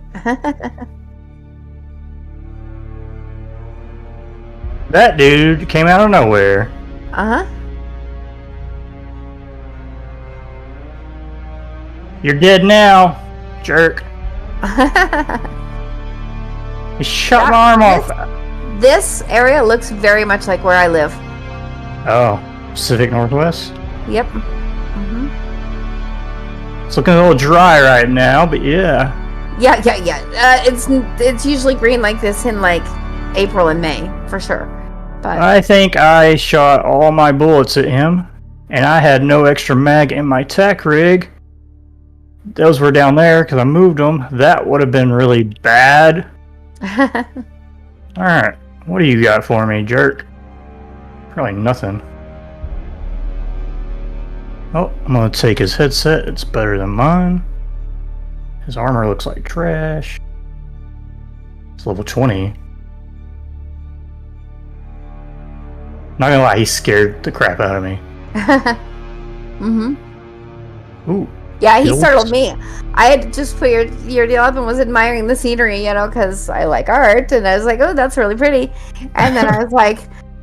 That dude came out of nowhere. Uh-huh. You're dead now, jerk. He shot my arm off. This area looks very much like where I live. Oh, Pacific Northwest? Yep. It's looking a little dry right now, but yeah. Yeah. It's usually green like this in like April and May, for sure. But I think I shot all my bullets at him, and I had no extra mag in my tack rig. Those were down there because I moved them. That would have been really bad. Alright, what do you got for me, jerk? Probably nothing. Oh, I'm gonna take his headset. It's better than mine. His armor looks like trash. It's level 20. Not gonna lie, he scared the crap out of me. Ooh. Yeah, he startled me. I had just put your deal up and was admiring the scenery, because I like art, and I was like, oh, that's really pretty. And then I was like,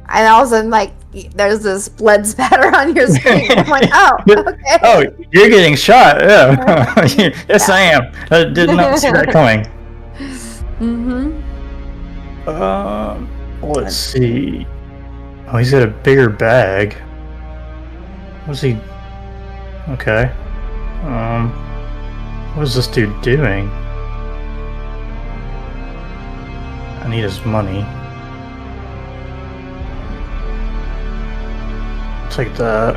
and all of a sudden, like, there's this blood spatter on your screen. I'm like, oh, okay. Oh, you're getting shot. Yeah. Yes, I am. I did not see that coming. Let's see. Oh, he's got a bigger bag. What's he? Okay. What is this dude doing? I need his money. Take that.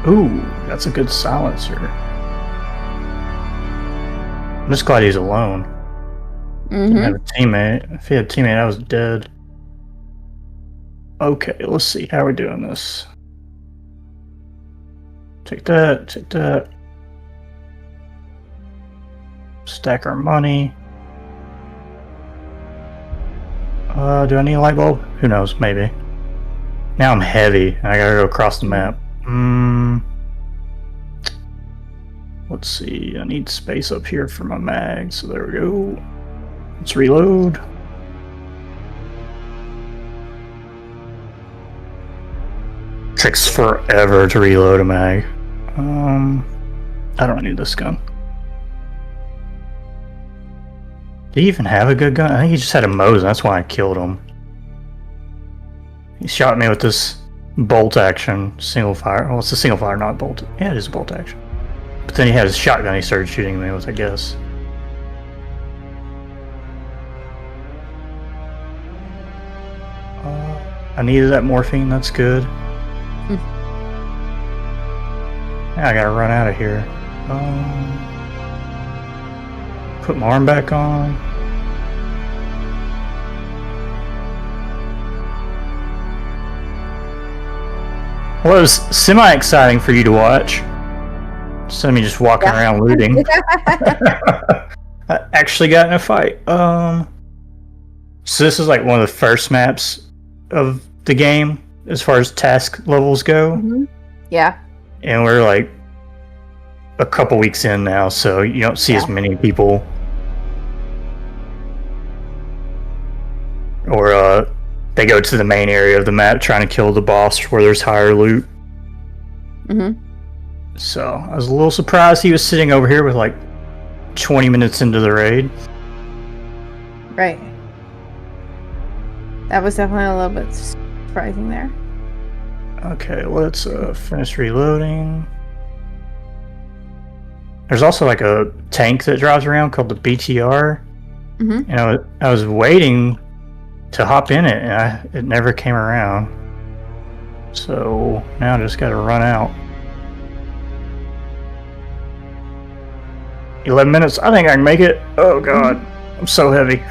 Ooh, that's a good silencer. I'm just glad he's alone. Didn't have a teammate. If he had a teammate, I was dead. Okay, let's see. How are we doing this? Take that, take that. Stack our money. Do I need a light bulb? Who knows, maybe. Now I'm heavy, and I gotta go across the map. Let's see, I need space up here for my mag, so there we go. Let's reload. Takes forever to reload a mag. I don't need this gun. Did he even have a good gun? I think he just had a Mosin, that's why I killed him. He shot me with this bolt action single fire. Well, it's a single fire, not bolt. Yeah, it is a bolt action. But then he had his shotgun he started shooting me with, I guess. I needed that morphine, that's good. Now I gotta run out of here. Put my arm back on. Well, it was semi-exciting for you to watch. Instead of me just walking around looting. I actually got in a fight. So this is like one of the first maps of the game as far as task levels go. Yeah. And we're like a couple weeks in now, so you don't see as many people. Or they go to the main area of the map trying to kill the boss where there's higher loot. So I was a little surprised he was sitting over here with like 20 minutes into the raid. Right. That was definitely a little bit surprising there. Okay, let's finish reloading. There's also like a tank that drives around called the BTR. And I was waiting to hop in it, and it never came around. So now I just gotta run out. 11 minutes. I think I can make it. Oh god. I'm so heavy.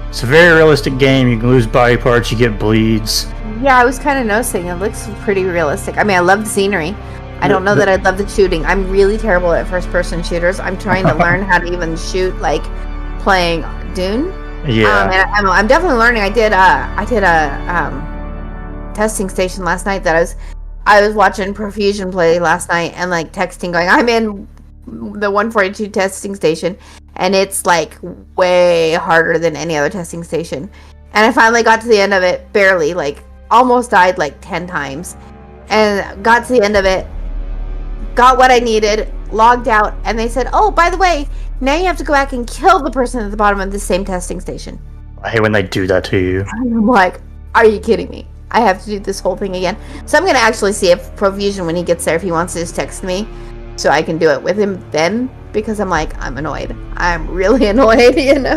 It's a very realistic game. You can lose body parts, you get bleeds. Yeah, I was kind of noticing. It looks pretty realistic. I mean, I love the scenery. I don't know that I love the shooting. I'm really terrible at first-person shooters. I'm trying to learn how to even shoot, like playing Dune. Yeah. And I'm definitely learning. I did a testing station last night that I was watching Profusion play last night and like texting, going, I'm in the 142 testing station, and it's like way harder than any other testing station. And I finally got to the end of it, barely, like almost died like 10 times, and got to the end of it, got what I needed, logged out, and they said, oh, by the way, now you have to go back and kill the person at the bottom of the same testing station. I hate when they do that to you. And I'm like, are you kidding me? I have to do this whole thing again. So I'm going to actually see if Profusion, when he gets there, if he wants to just text me so I can do it with him then, because I'm like, I'm annoyed. I'm really annoyed, you know?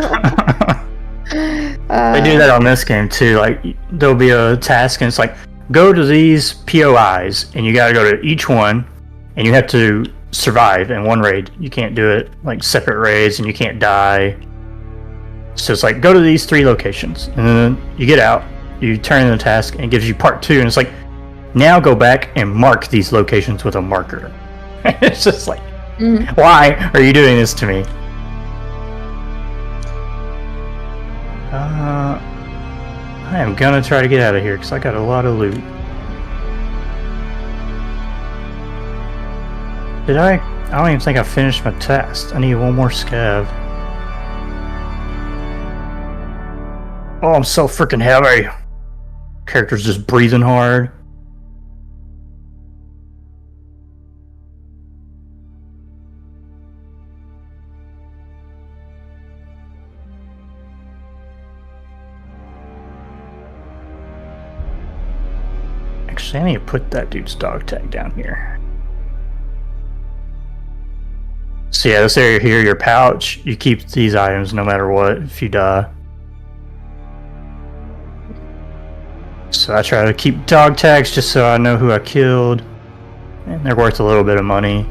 They do that on this game too. Like, there'll be a task and it's like, go to these POIs, and you got to go to each one, and you have to survive in one raid. You can't do it like separate raids, and you can't die. So it's like, go to these 3 locations, and then you get out, you turn in the task, and it gives you part 2, and it's like, now go back and mark these locations with a marker. It's just like, why are you doing this to me? I am gonna try to get out of here because I got a lot of loot. Did I? I don't even think I finished my test. I need one more scav. Oh, I'm so freaking heavy. Character's just breathing hard. Actually, I need to put that dude's dog tag down here. So yeah, this area here, your pouch, you keep these items no matter what if you die. So I try to keep dog tags just so I know who I killed. And they're worth a little bit of money.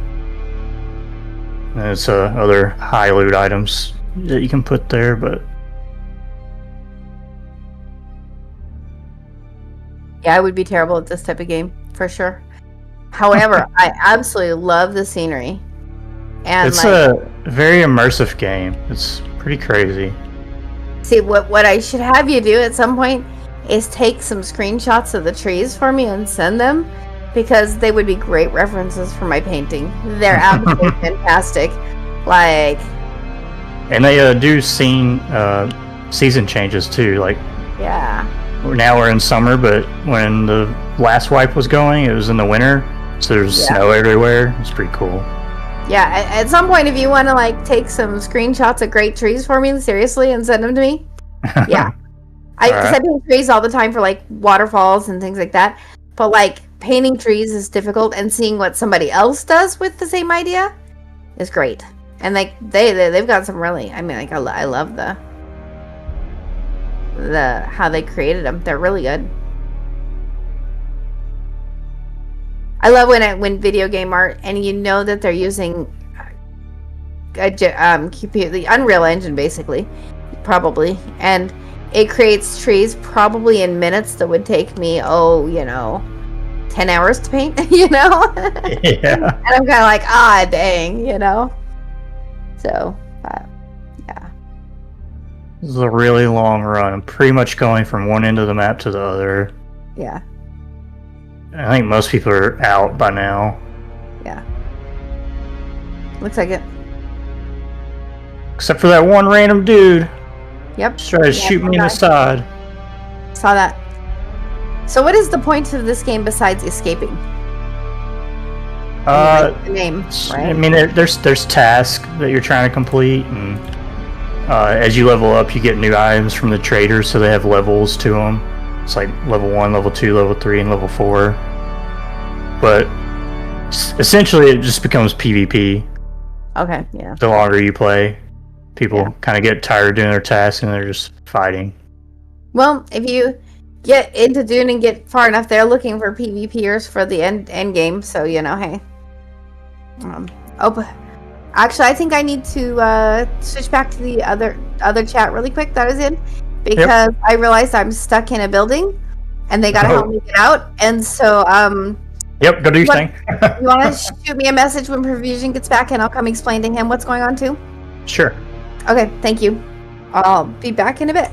And there's other high loot items that you can put there, but... Yeah, I would be terrible at this type of game, for sure. However, I absolutely love the scenery. And it's a very immersive game. It's pretty crazy. See, what I should have you do at some point is take some screenshots of the trees for me and send them, because they would be great references for my painting. They're absolutely fantastic. Like... And they do season changes too, like... Yeah. Now we're in summer, but when the last wipe was going, it was in the winter, so there's snow everywhere. It's pretty cool. Yeah, at some point, if you want to like take some screenshots of great trees for me, seriously, and send them to me, yeah. I paint trees all the time for like waterfalls and things like that, but like painting trees is difficult, and seeing what somebody else does with the same idea is great. And like they've got some really, I mean, like I love the how they created them. They're really good. I love when video game art, and you know that they're using the Unreal Engine basically, probably, and it creates trees probably in minutes that would take me 10 hours to paint. Yeah. And I'm kind of like, dang, so yeah. This is a really long run. I'm pretty much going from one end of the map to the other. Yeah. I think most people are out by now. Yeah. Looks like it. Except for that one random dude. Yep. Just tried to shoot me in the side. Saw that. So what is the point of this game besides escaping? The name, right? I mean, there's tasks that you're trying to complete, and as you level up, you get new items from the traders, so they have levels to them. It's like level 1, level 2, level 3, and level 4. But essentially, it just becomes PvP. Okay, yeah. The longer you play, people kind of get tired of doing their tasks, and they're just fighting. Well, if you get into Dune and get far enough, they're looking for PvPers for the end game, so hey. Actually, I think I need to switch back to the other chat really quick that I was in, because I realized I'm stuck in a building, and they gotta help me get out. And so, Yep, go do your thing. You want to shoot me a message when Profusion gets back, and I'll come explain to him what's going on too? Sure. Okay, thank you. I'll be back in a bit.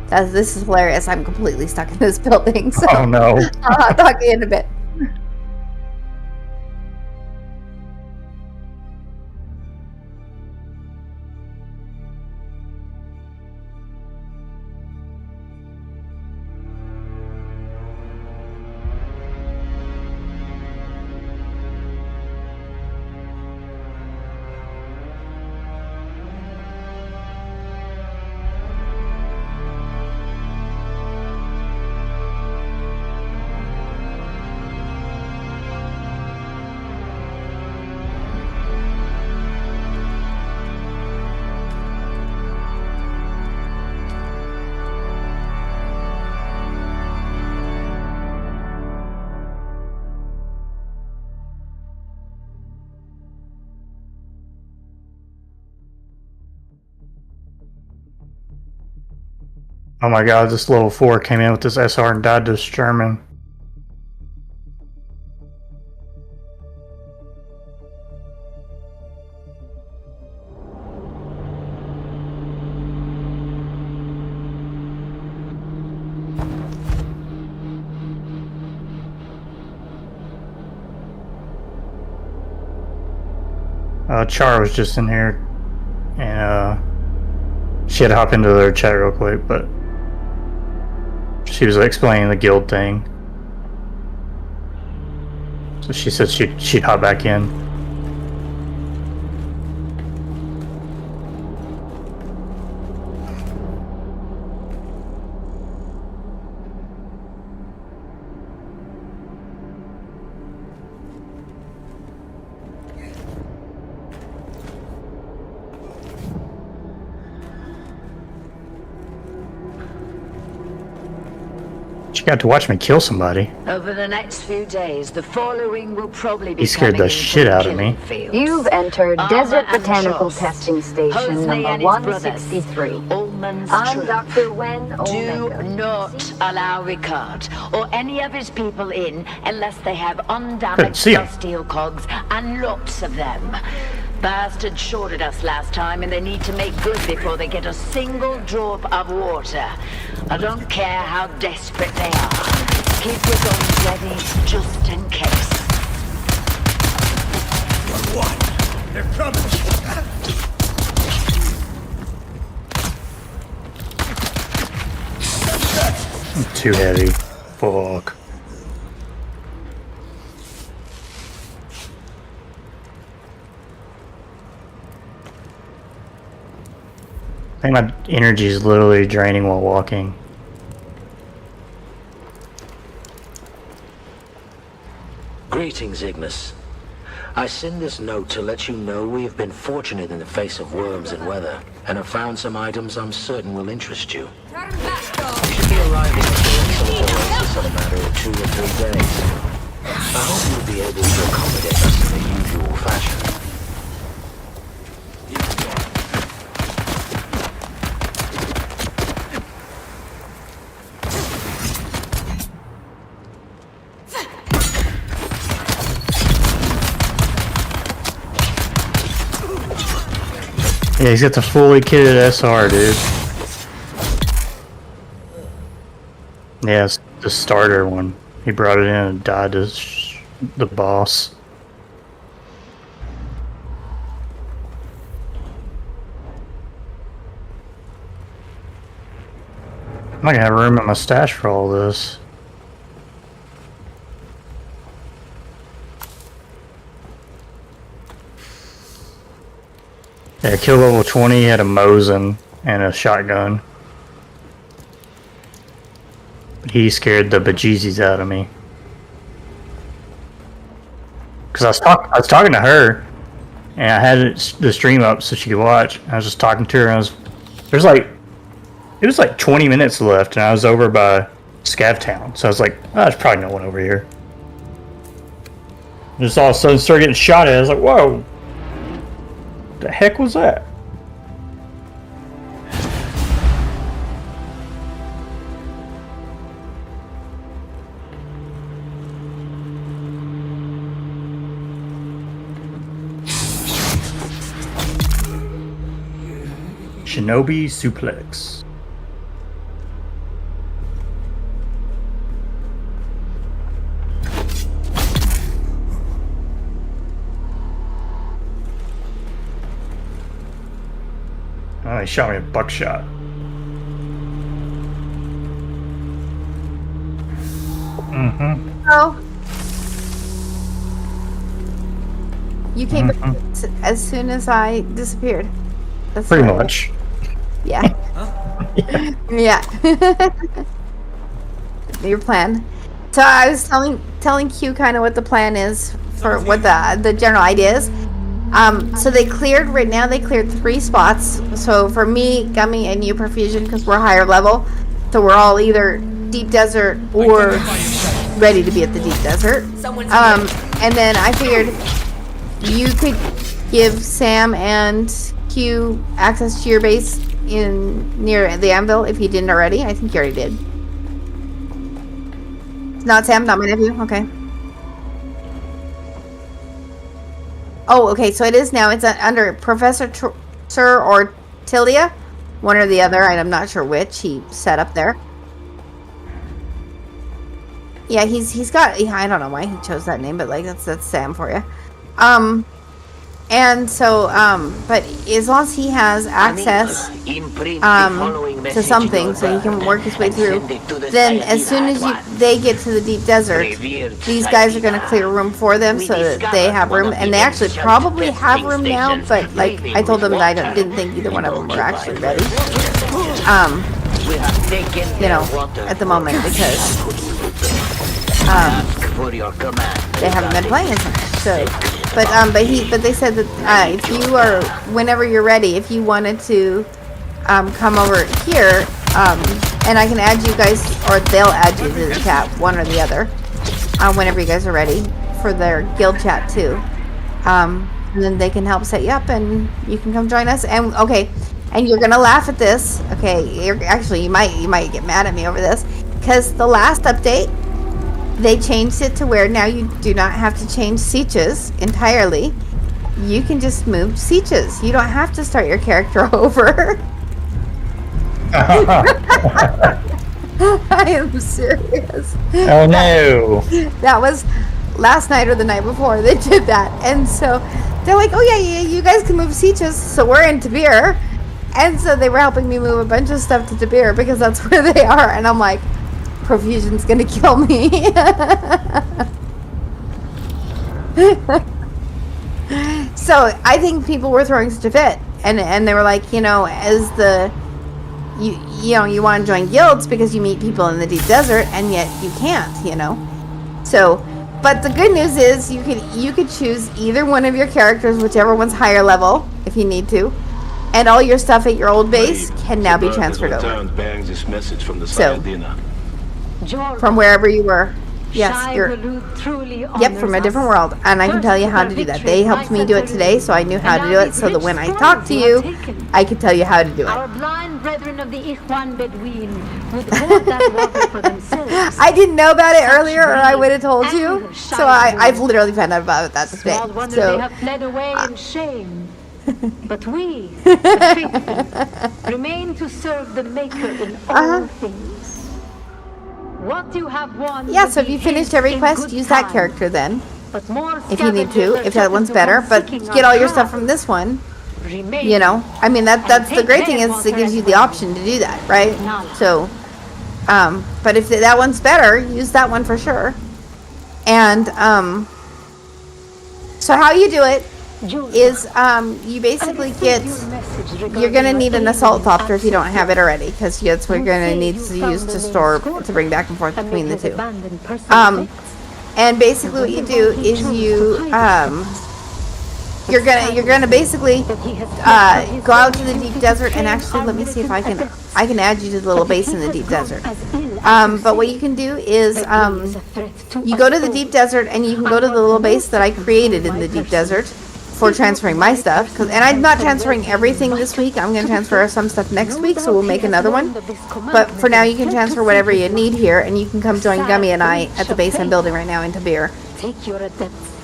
This is hilarious. I'm completely stuck in this building. So Oh no. I'll talk to you in a bit. Oh my god, this level 4 came in with this SR and died to this German. Char was just in here, and she had to hop into their chat real quick, but she was explaining the guild thing. So she said she'd hop back in. She got to watch me kill somebody. Over the next few days, the following will probably be He scared the shit out of me. You've entered Desert Botanical Testing Station number 163. I'm Dr. Wen Omega. Do not allow Ricard or any of his people in unless they have undamaged steel cogs, and lots of them. Bastards shorted us last time, and they need to make good before they get a single drop of water. I don't care how desperate they are. Keep your guns ready, just in case. One. They're coming. Too heavy. Fuck. I think my energy is literally draining while walking. Greetings, Ignis. I send this note to let you know we have been fortunate in the face of worms and weather, and have found some items I'm certain will interest you. We should be arriving at the Excellent Oasis in a matter of 2 or 3 days. I hope you'll be able to accommodate us in the usual fashion. Yeah, he's got the fully kitted SR, dude. Yeah, it's the starter one. He brought it in and died to the boss. I'm not gonna have room in my stash for all this. Yeah, kill level 20 had a Mosin and a shotgun. But he scared the bejesus out of me. Cause I was talking to her, and I had the stream up so she could watch. I was just talking to her, and it was like 20 minutes left, and I was over by Scavtown. So I was like, oh, there's probably no one over here. And just all of a sudden started getting shot at. I was like, whoa. The heck was that? Shinobi suplex. Oh, he shot me a buckshot. Mm-hmm. Oh. You came back as soon as I disappeared. That's Pretty much. Yeah. Yeah. Your plan. So I was telling Q kind of what the plan is for what the general idea is. So they cleared right now. They cleared 3 spots. So for me, Gummy, and you, Perfusion, because we're higher level. So we're all either deep desert or ready to be at the deep desert. And then I figured you could give Sam and Q access to your base in near the anvil if you didn't already. I think you already did. Not Sam, not my nephew. Okay. Oh, okay. So it is now. It's under Professor Sir or Tilia, one or the other. I'm not sure which he set up there. Yeah, he's got. I don't know why he chose that name, but like that's Sam for you. And so, but as long as he has access to something, so he can work his way through, then as soon as they get to the deep desert, these guys are going to clear room for them so that they have room, and they actually probably have room now, but like I told them that I didn't think either one of them were actually ready. You know, at the moment, because they haven't been playing as much, so. But they said that if you are, whenever you're ready, if you wanted to come over here, and I can add you guys, or they'll add you to the chat, one or the other, whenever you guys are ready for their guild chat too. And then they can help set you up, and you can come join us. And okay, and you're gonna laugh at this. Okay, you might get mad at me over this, because the last update, they changed it to where now you do not have to change sietches entirely. You can just move sietches. You don't have to start your character over. I am serious. Oh no. That was last night or the night before they did that. And so they're like, oh yeah, you guys can move sietches. So we're in Tabir. And so they were helping me move a bunch of stuff to Tabir because that's where they are. And I'm like, Profusion's gonna kill me. So I think people were throwing such a fit, and they were like, you know, as the you want to join guilds because you meet people in the deep desert, and yet you can't, you know. So, but the good news is you could choose either one of your characters, whichever one's higher level, if you need to, and all your stuff at your old base can now be transferred over. So. From wherever you were. Yes, from a different world. And I can tell you how to do that. They helped me do it today, so I knew how to do it, so that when I talk to you, I could tell you how to do it. Our blind brethren of the Ikhwan Bedouin would hold that water for themselves. I didn't know about it earlier, or I would have told you. So I've literally found out about that today. So they have fled away in shame. But we, the faithful, remain to serve the Maker in all things. What you have won. Yeah, so if you finished every quest, use that character then. If you need to, if that one's better. But get all your stuff from this one. You know, I mean that's the great thing is it gives you the option to do that, right? So, but if that one's better, use that one for sure. And so how you do it is you basically you're gonna need an assault copter if you don't have it already, because that's what you're gonna need to use to bring back and forth between the two. And basically what you do is you're gonna basically go out to the deep desert, and actually let me see if I can add you to the little base in the deep desert. But what you can do is you go to the deep desert, and you can go to the little base that I created in the deep desert. for transferring my stuff. And I'm not transferring everything this week. I'm going to transfer some stuff next week, so we'll make another one. But for now, you can transfer whatever you need here, and you can come join Gummy and I at the base I'm building right now in Tabir.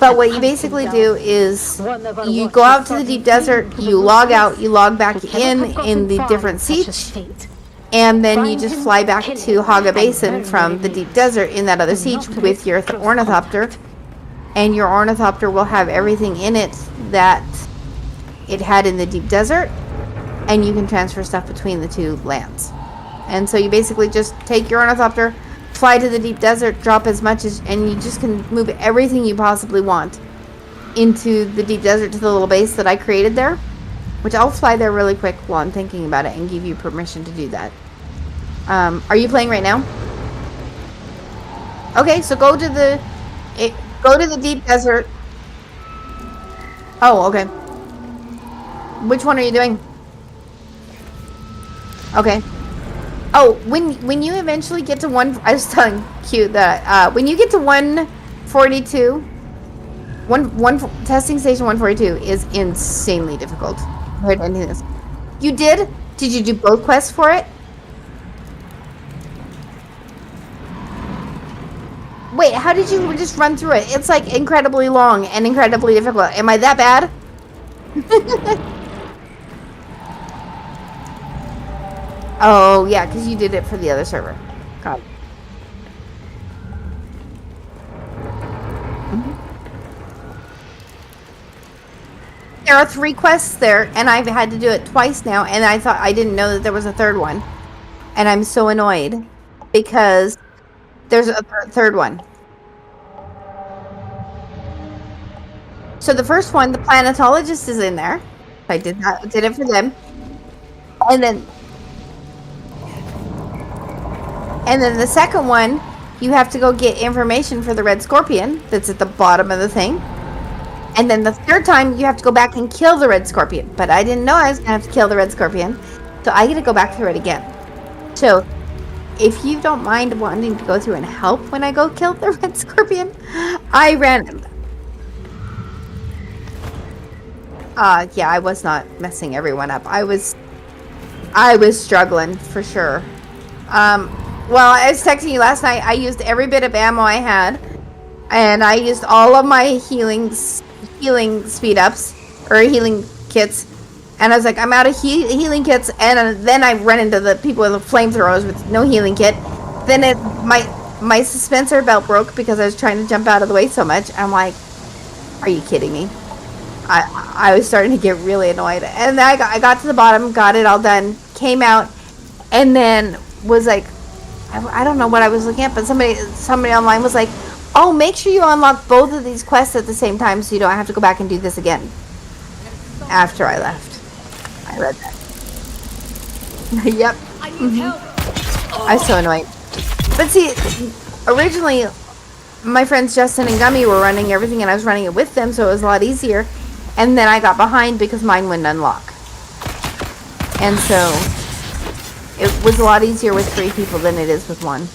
But what you basically do is you go out to the deep desert, you log out, you log back in the different siege, and then you just fly back to Haga Basin from the deep desert in that other siege with your ornithopter. And your ornithopter will have everything in it that it had in the deep desert, and you can transfer stuff between the two lands. And so you basically just take your ornithopter, fly to the deep desert, drop as much as, and you just can move everything you possibly want into the deep desert to the little base that I created there, which I'll fly there really quick while I'm thinking about it and give you permission to do that. Are you playing right now? Okay, so go to the deep desert. Oh, okay. Which one are you doing? Okay. Oh, when you eventually get to I was telling Q that when you get to 142, testing station 142 is insanely difficult compared to anything else. You did? Did you do both quests for it? Wait, how did you just run through it? It's like incredibly long and incredibly difficult. Am I that bad? Oh, yeah, because you did it for the other server. God. There are 3 quests there, and I've had to do it twice now, and I didn't know that there was a third one. And I'm so annoyed because there's a third one. So the first one, the planetologist is in there. I did it for them. And then the second one, you have to go get information for the red scorpion that's at the bottom of the thing. And then the third time, you have to go back and kill the red scorpion. But I didn't know I was going to have to kill the red scorpion. So I get to go back through it again. So if you don't mind wanting to go through and help when I go kill the red scorpion, I ran. Yeah, I was not messing everyone up. I was struggling for sure. Well, I was texting you last night. I used every bit of ammo I had, and I used all of my healing speed ups or healing kits. And I was like, I'm out of healing kits, and then I run into the people with flamethrowers with no healing kit. Then my suspensor belt broke because I was trying to jump out of the way so much. I'm like, are you kidding me? I was starting to get really annoyed, and then I got to the bottom, got it all done, came out, and then was like, I don't know what I was looking at, but somebody online was like, oh, make sure you unlock both of these quests at the same time so you don't have to go back and do this again. After I left, I read that. Yep. I was so annoyed. But see, originally my friends Justin and Gummy were running everything, and I was running it with them, so it was a lot easier. And then I got behind because mine wouldn't unlock. And so it was a lot easier with 3 people than it is with 1.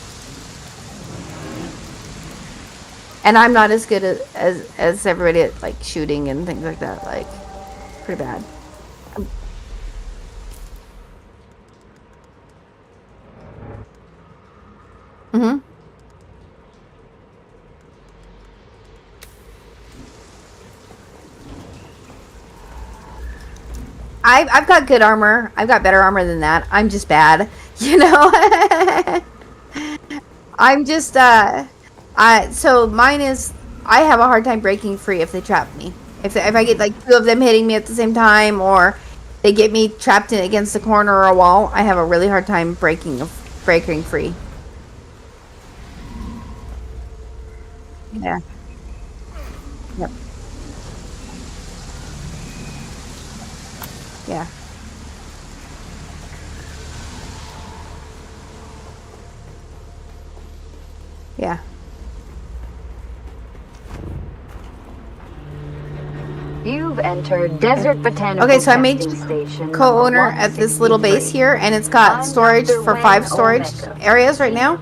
And I'm not as good as everybody at like shooting and things like that. Like, pretty bad. Mm-hmm. I've got good armor. I've got better armor than that. I'm just bad, you know. I'm just so mine is, I have a hard time breaking free if they trap me. If I get like 2 of them hitting me at the same time, or they get me trapped in against the corner or a wall, I have a really hard time breaking free. Yeah. Yep. Yeah. Yeah. You've entered Desert Botanical Okay, so I made Station co-owner at this little base here, and it's got storage for 5 storage areas right now.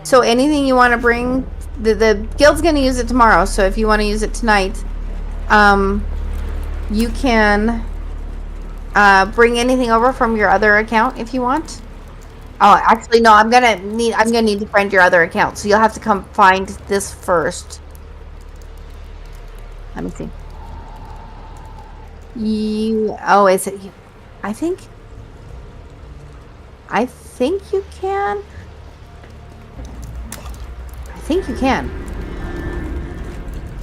So anything you want to bring, the guild's going to use it tomorrow, so if you want to use it tonight, you can bring anything over from your other account if you want. Oh, actually, no. I'm gonna need to friend your other account, so you'll have to come find this first. Let me see. Is it you? I think you can. I think you can.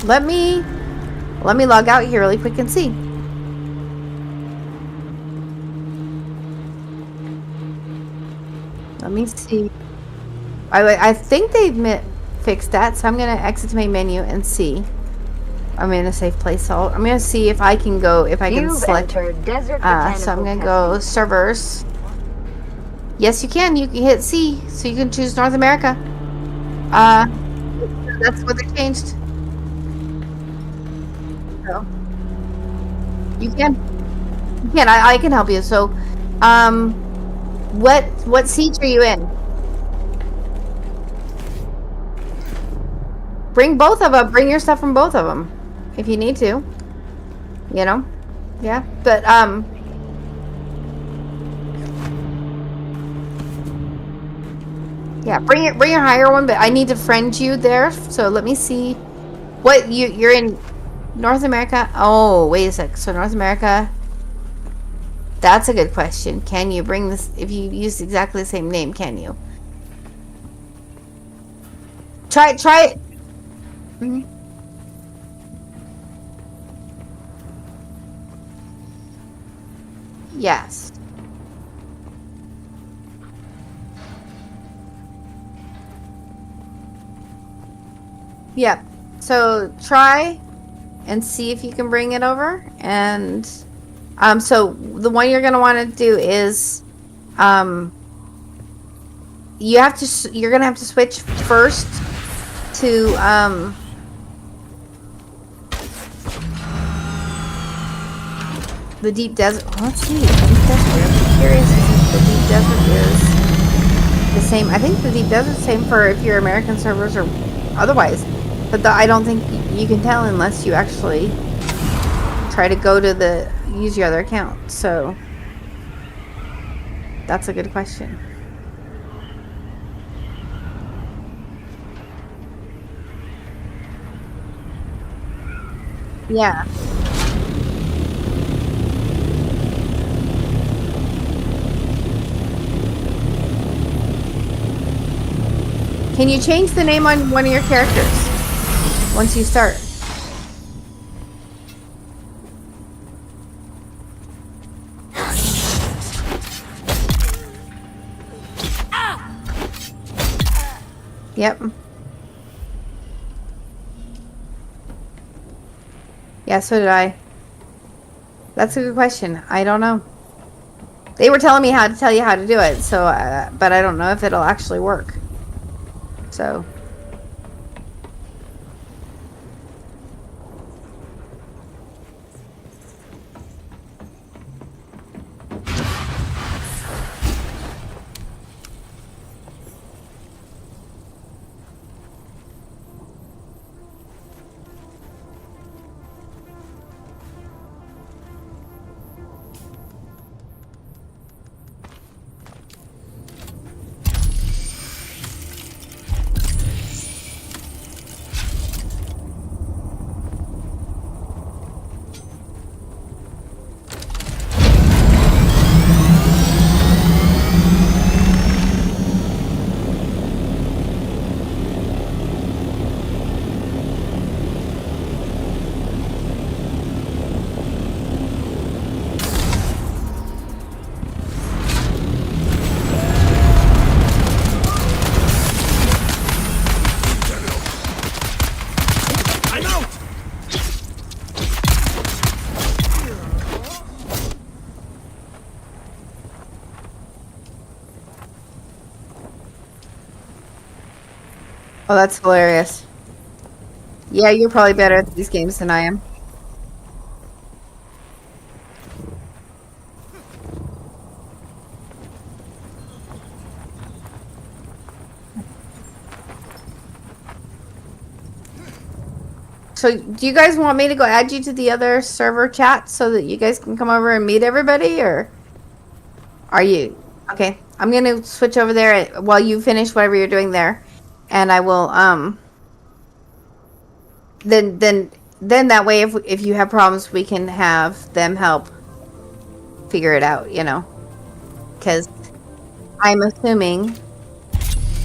Let me log out here really quick and see. Let me see. I think they've fixed that, so I'm gonna exit to my menu and see. I'm in a safe place, so I'm gonna see if I can go. If I can select. So I'm gonna go servers. Yes, you can. You can hit C, so you can choose North America. That's what they changed. So you can. You can. I can help you. So, what seat are you in? Bring both of them. Bring your stuff from both of them, if you need to. You know, yeah. But yeah. Bring your higher one. But I need to friend you there. So let me see. What you're in North America? Oh, wait a sec. So North America. That's a good question. Can you bring this if you use exactly the same name? Can you? Try it. Mm-hmm. Yes. Yep. So try and see if you can bring it over. And so the one you're gonna want to do is you're gonna have to switch first to the deep desert. Let's see. Deep desert. I'm curious if the deep desert is the same. I think the deep desert is the same for if you're American servers or otherwise. But I don't think you can tell unless you actually try to go to use your other account. So that's a good question. Yeah. Can you change the name on one of your characters once you start? Yep. Yeah, so did I. That's a good question. I don't know. They were telling me how to tell you how to do it, so but I don't know if it'll actually work. So oh, that's hilarious. Yeah, you're probably better at these games than I am. So, do you guys want me to go add you to the other server chat so that you guys can come over and meet everybody, or are you okay? I'm gonna switch over there while you finish whatever you're doing there, and I will Then that way, if you have problems, we can have them help figure it out. You know, because I'm assuming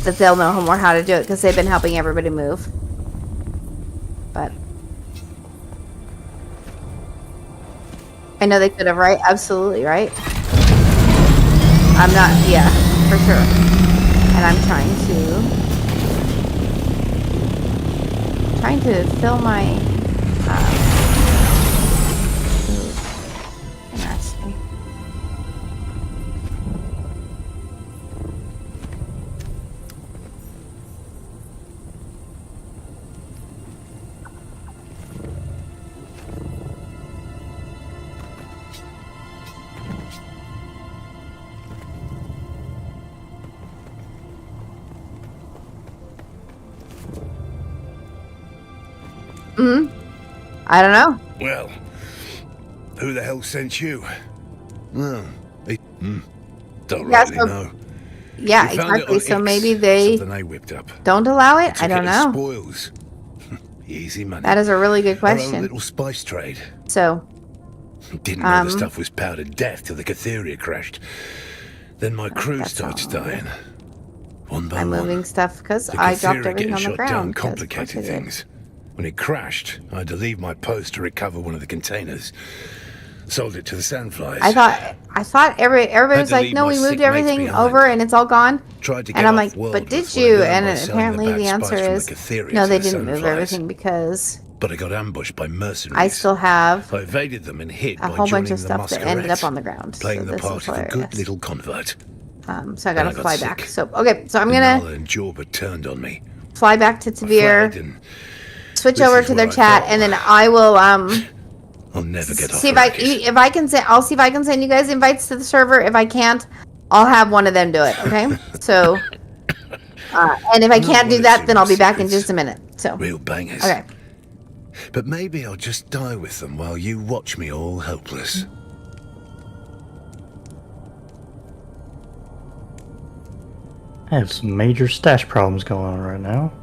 that they'll know more how to do it because they've been helping everybody move. But I know they could have, right? Absolutely, right? I'm not, yeah, for sure. And I'm trying to fill my, interesting. I don't know. Well, who the hell sent you? Well, don't really know. Yeah, exactly. So maybe they whipped up. don't allow it? I don't know. Spoils. Easy money. That is a really good Our own question. little spice trade. So, didn't know the stuff was powdered death till the Catheria crashed. Then my crew starts dying. One by I'm one. moving stuff because The I dropped Catheria everything getting on the shot down ground. 'cause of course complicated I did. things. When it crashed, I had to leave my post to recover one of the containers. Sold it to the Sandflies. I thought everybody was like, no, we moved everything over and it's all gone. Tried to And get I'm like, off-world but did with what I you? learned And by selling the apparently bad the spice answer from the is Catheria no, to they the didn't move Sandflies. everything because But I got ambushed by mercenaries. I still have I evaded them and hid a by whole bunch joining of the stuff that ended up Masquerades, on the ground. playing So the this part is of a good hilarious. little convert. So I gotta Then I got fly sick. back. So okay, so I'm Nala gonna and Jorba turned on me. fly back to Fled Tavir, and switch this over is to where their I chat, thought, and then I will I'll never get off see Arrakis. if I can send. I'll see if I can send you guys invites to the server. If I can't, I'll have one of them do it. Okay. So, and if I can't do that, then I'll be back in just a minute. So. Real bangers. Okay. But maybe I'll just die with them while you watch me all helpless. I have some major stash problems going on right now.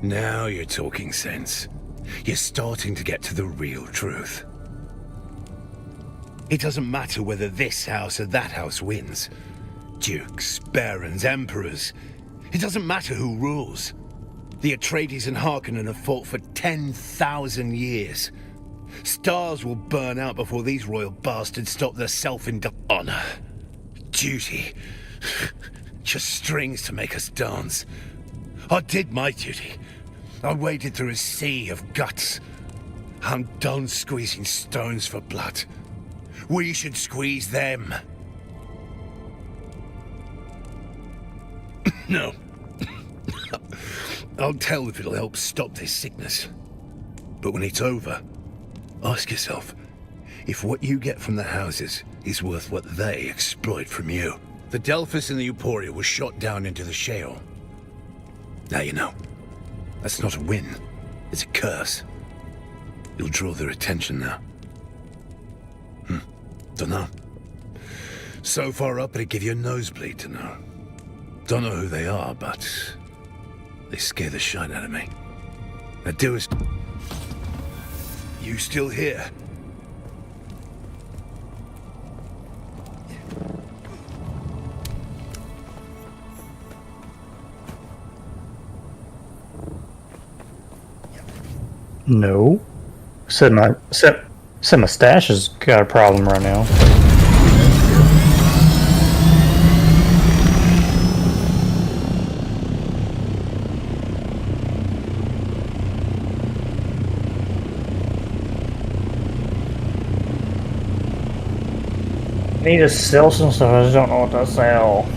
Now you're talking sense. You're starting to get to the real truth. It doesn't matter whether this house or that house wins. Dukes, barons, emperors. It doesn't matter who rules. The Atreides and Harkonnen have fought for 10,000 years. Stars will burn out before these royal bastards stop their self-indulgence. Honor. Duty. Just strings to make us dance. I did my duty. I waded through a sea of guts. I'm done squeezing stones for blood. We should squeeze them. No. I'll tell if it'll help stop this sickness. But when it's over, ask yourself if what you get from the houses is worth what they exploit from you. The Delphus and the Euphoria were shot down into the Sheol. Now you know. That's not a win. It's a curse. You'll draw their attention now. Dunno. So far up it'd give you a nosebleed to know. Don't know who they are, but they scare the shit out of me. Now do as... You still here? No. Said my stash has got a problem right now. I need to sell some stuff, I just don't know what to sell.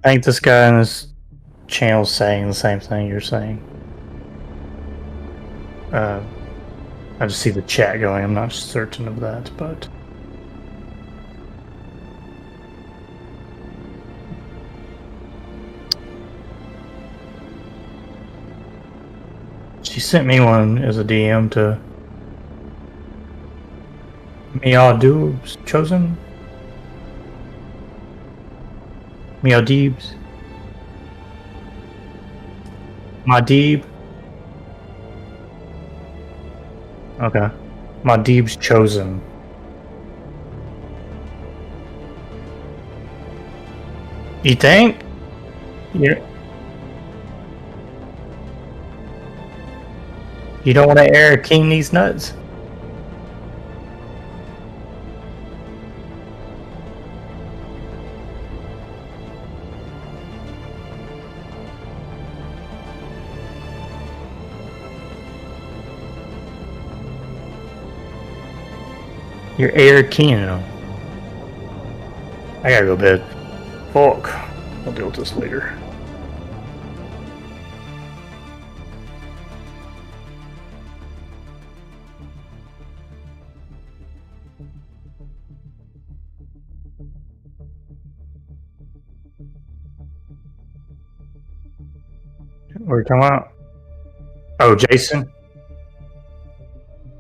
I think this guy in this channel's saying the same thing you're saying. I just see the chat going. I'm not certain of that, but she sent me one as a DM to Meowdoob's chosen. Meowdeebs. My Deeb. Okay. My Deeb's chosen. You think? Yeah. You don't want to air king these nuts? You're air keying them. I gotta go to bed. Fuck. I'll deal with this later. What are you talking about? Oh, Jason?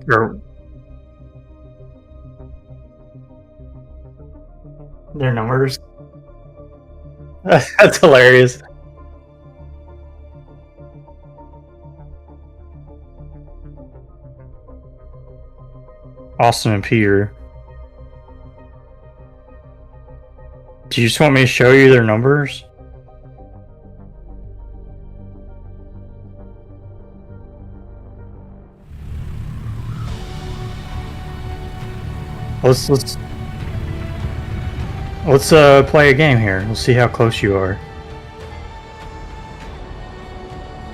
Or their numbers? That's hilarious. Austin and Peter. Do you just want me to show you their numbers? Let's play a game here. We'll see how close you are.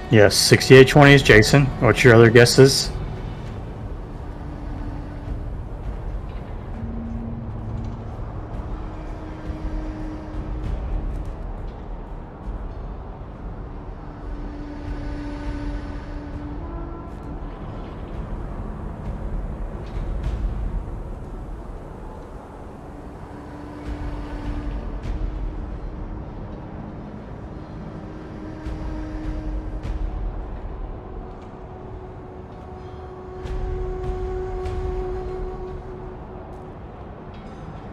Yes, 6820 is Jason. What's your other guesses?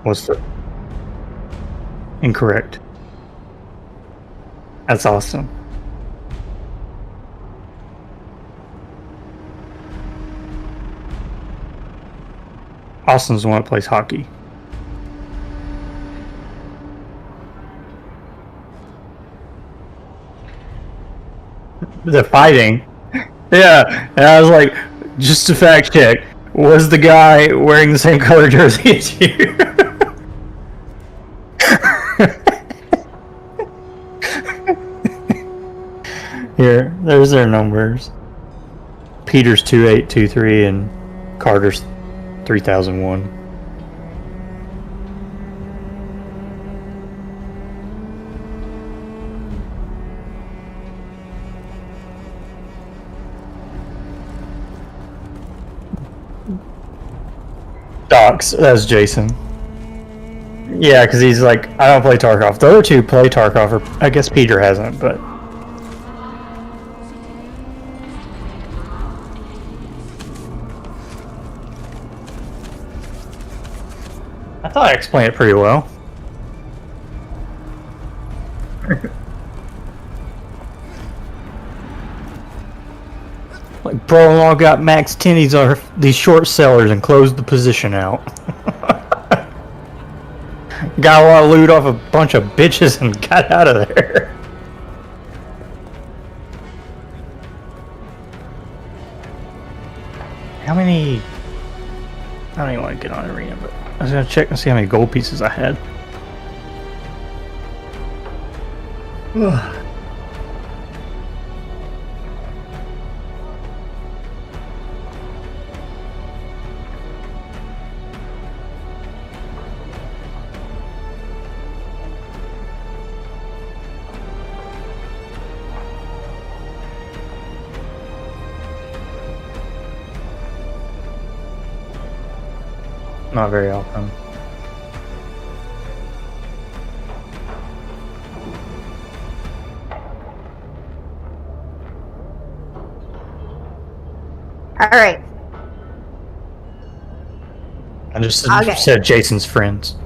What's the... Incorrect. That's awesome. Austin's the one that plays hockey. The fighting. Yeah, and I was like, just to fact check, was the guy wearing the same color jersey as you? Here, there's their numbers. Peter's 2823 and Carter's 3001. Docs, that's Jason. Yeah, because he's like, I don't play Tarkov. The other two play Tarkov, or I guess Peter hasn't, but... I thought I explained it pretty well. Like, bro, all got max 10s are these short sellers and closed the position out. Got a lot of loot off a bunch of bitches and got out of there. How many... I don't even want to get on arena, but I was gonna check and see how many gold pieces I had. Not very often. All right. I just Okay. said Jason's friends.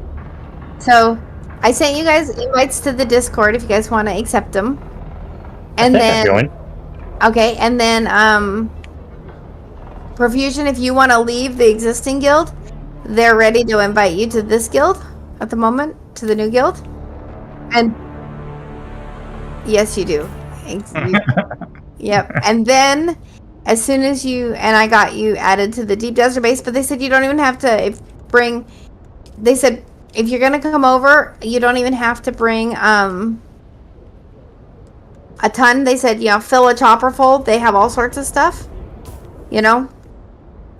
So I sent you guys invites to the Discord if you guys want to accept them. And then okay, and then Profusion, if you want to leave the existing guild, they're ready to invite you to this guild at the moment, to the new guild. And yes, you do. Yep. And then as soon as I got you added to the Deep Desert base, but they said you don't even have to bring. They said if you're gonna come over, you don't even have to bring a ton. They said, fill a chopper full. They have all sorts of stuff,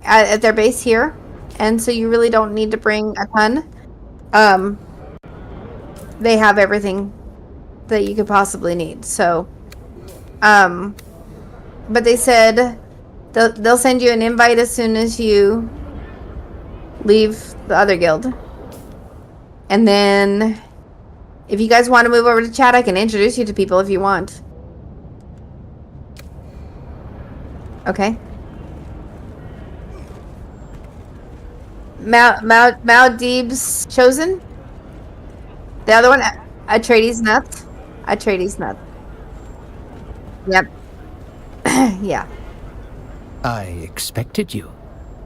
at their base here, and so you really don't need to bring a ton. They have everything that you could possibly need. So, but they said they'll send you an invite as soon as you leave the other guild. And then if you guys want to move over to chat, I can introduce you to people if you want. Okay. Maldeeb's chosen. The other one, Atreides Nuts. Atreides Nuts. Yep. Yeah. I expected you.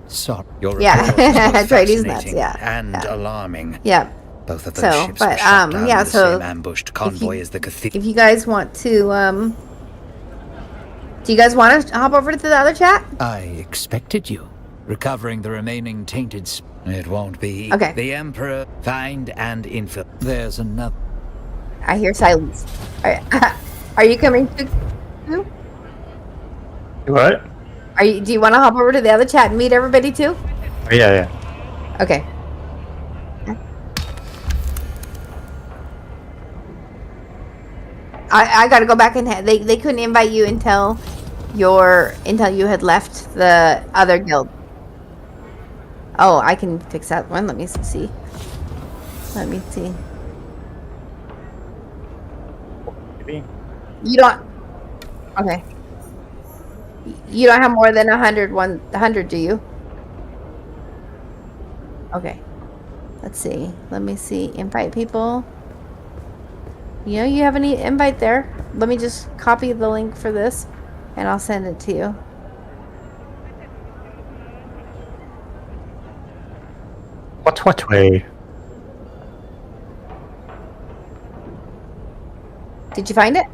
Sorry. Your Yeah. Atreides Nuts. Yeah. And alarming. Yeah. Both of those ships were shot down in the same ambushed convoy as the cathedral. If you guys want to, do you guys want to hop over to the other chat? I expected you. Recovering the remaining tainted... It won't be. Okay. The Emperor, find and infill. There's another... I hear silence. Are you coming too? What? Do you want to hop over to the other chat and meet everybody too? Yeah. Okay. I gotta go back and they couldn't invite you until you had left the other guild. Oh, I can fix that one. Let me see. Maybe. You don't. Okay. You don't have more than 100, do you? Okay. Let's see. Let me see. Invite people. You have any invite there? Let me just copy the link for this and I'll send it to you. What way? Did you find it?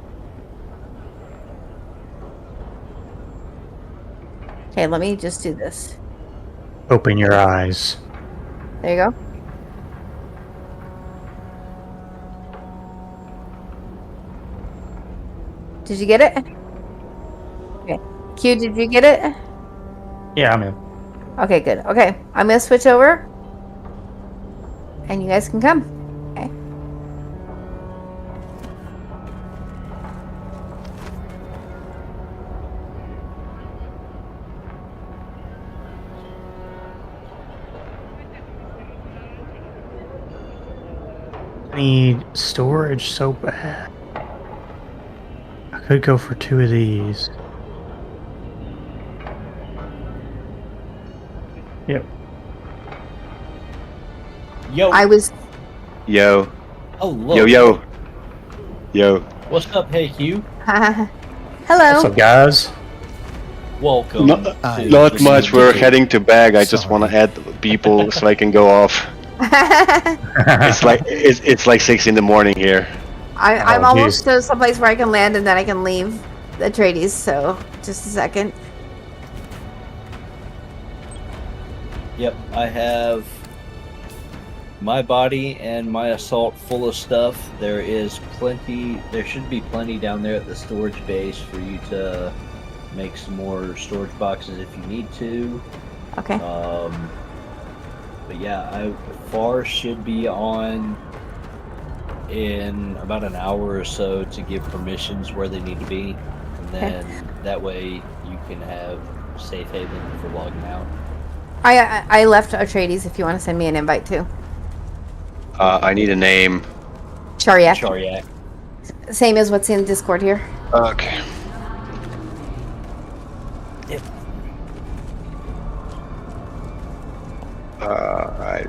Okay, let me just do this. Open your eyes. There you go. Did you get it? Okay. Q, did you get it? Yeah, I'm in. Okay, good. Okay, I'm gonna switch over. And you guys can come. Okay. I need storage so bad. I could go for 2 of these. Yep. Yo. Yo. Oh, look. Yo. What's up, hey Hugh? Hello. What's up, guys? Welcome. Not much. We're heading to Bag. I just want to add people so I can go off. It's like 6 in the morning here. I'm almost to someplace where I can land and then I can leave the Atreides, so just a second. Yep, I have my body and my assault full of stuff. There should be plenty down there at the storage base for you to make some more storage boxes if you need to. Okay. But yeah, FAR should be on in about an hour or so to give permissions where they need to be, and then that way you can have safe haven for logging out. I left Atreides if you want to send me an invite too. I need a name. Chariak. Chariak. Same as what's in Discord here. Okay. Alright.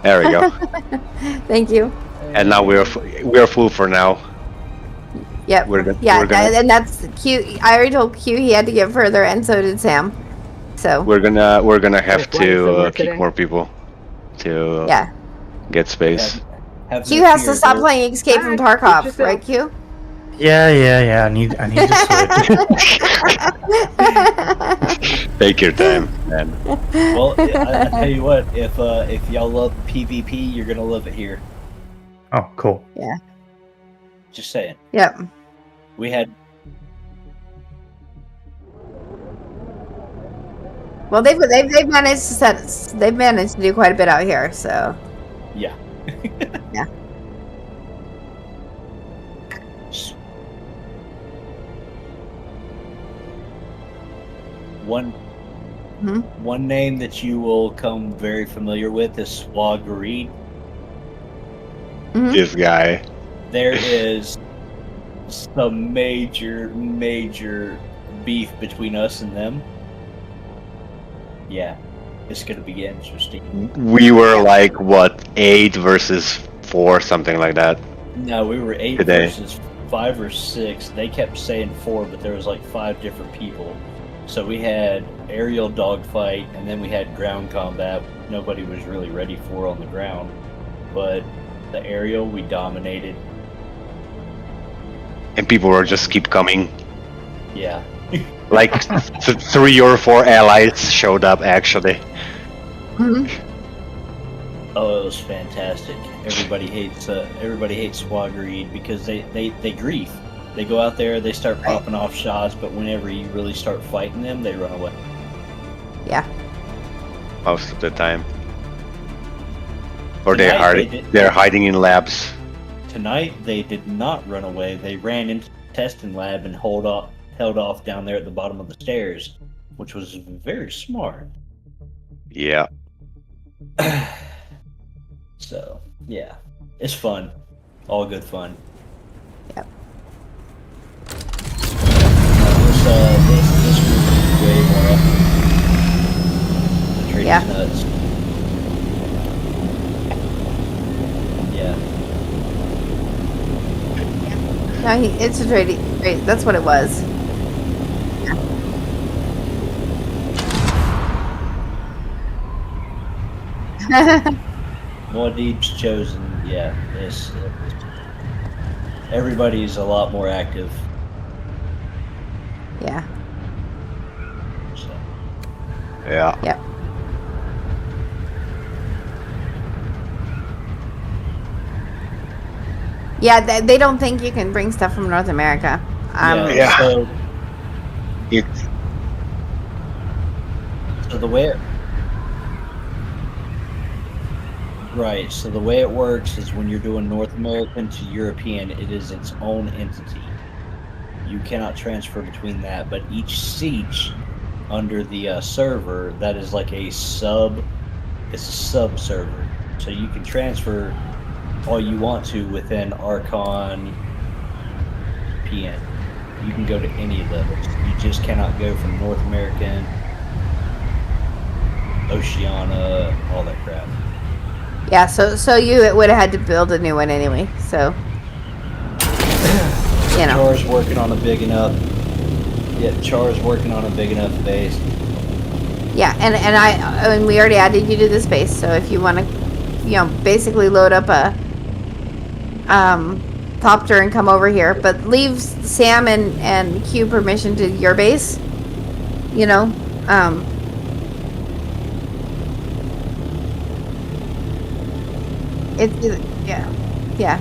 There we go. Thank you. And now we're full for now. Yep. We're gonna, and that's Q. I already told Q he had to get further, and so did Sam. So we're gonna have to kick more people to get space. Q has to stop playing Escape from Tarkov, right, Q? Yeah. I need to switch. Take your time, man. Well, I tell you what, if y'all love PvP, you're gonna love it here. Oh, cool. Yeah. Just saying. Yep. We had. Well, they've managed to they've managed to do quite a bit out here, so. Yeah. Yeah. One name that you will come very familiar with is Swagreed. This guy. There is some major beef between us and them. Yeah, it's gonna be interesting. We were like what, 8 versus 4, something like that. No, we were 8 today. versus 5 or 6. They kept saying 4, but there was like 5 different people. So we had aerial dogfight, and then we had ground combat. Nobody was really ready for on the ground, but the aerial we dominated. And people were just keep coming. Yeah. Like 3 or 4 allies showed up actually. Oh, it was fantastic. Everybody hates Swagreed because they grief. They go out there, they start popping off shots, but whenever you really start fighting them, they run away. Yeah. Most of the time. Or Tonight, they're hiding in labs. Tonight they did not run away. They ran into the testing lab and held off down there at the bottom of the stairs, which was very smart. Yeah. So, yeah. It's fun. All good fun. Yep. This group is way more up. The trading's nuts. Yeah. No, it's a trading. That's what it was. Muad'Dib's chosen. Yeah, everybody's a lot more active. Yeah. So. Yeah. Yep. Yeah, they don't think you can bring stuff from North America. So the way the way it works is when you're doing North American to European, it is its own entity. You cannot transfer between that, but each siege under the server, that is like it's a sub server. So you can transfer all you want to within Archon PN. You can go to any of those. You just cannot go from North American, Oceania, all that crap. Yeah, so you would have had to build a new one anyway, so you know. Char's working on a big enough base. Yeah, and we already added you to this base, so if you want to, basically load up a copter and come over here, but leave Sam and Q permission to your base.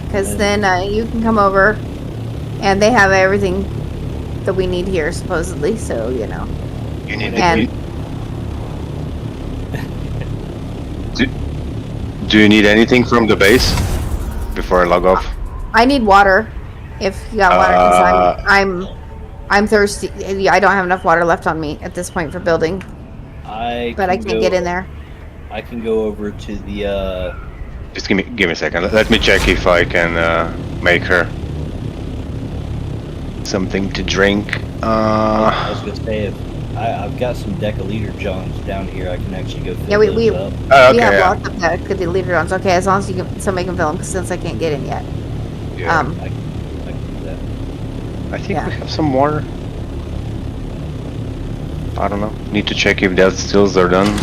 Because then you can come over, and they have everything that we need here supposedly. So You need and do you need anything from the base before I log off? I need water. If you got water, 'cause I'm thirsty. I don't have enough water left on me at this point for building. But I can't get in there. I can go over to the. Just give me a second. Let me check if I can make her something to drink. I was gonna say if I've got some deciliter johns down here. I can actually go fill Yeah, we those up. We have lots of deciliter johns. Okay, as long as you can, somebody can fill them, since I can't get in yet. Yeah. I can do that. I think we have some water. I don't know. Need to check if the stills are done.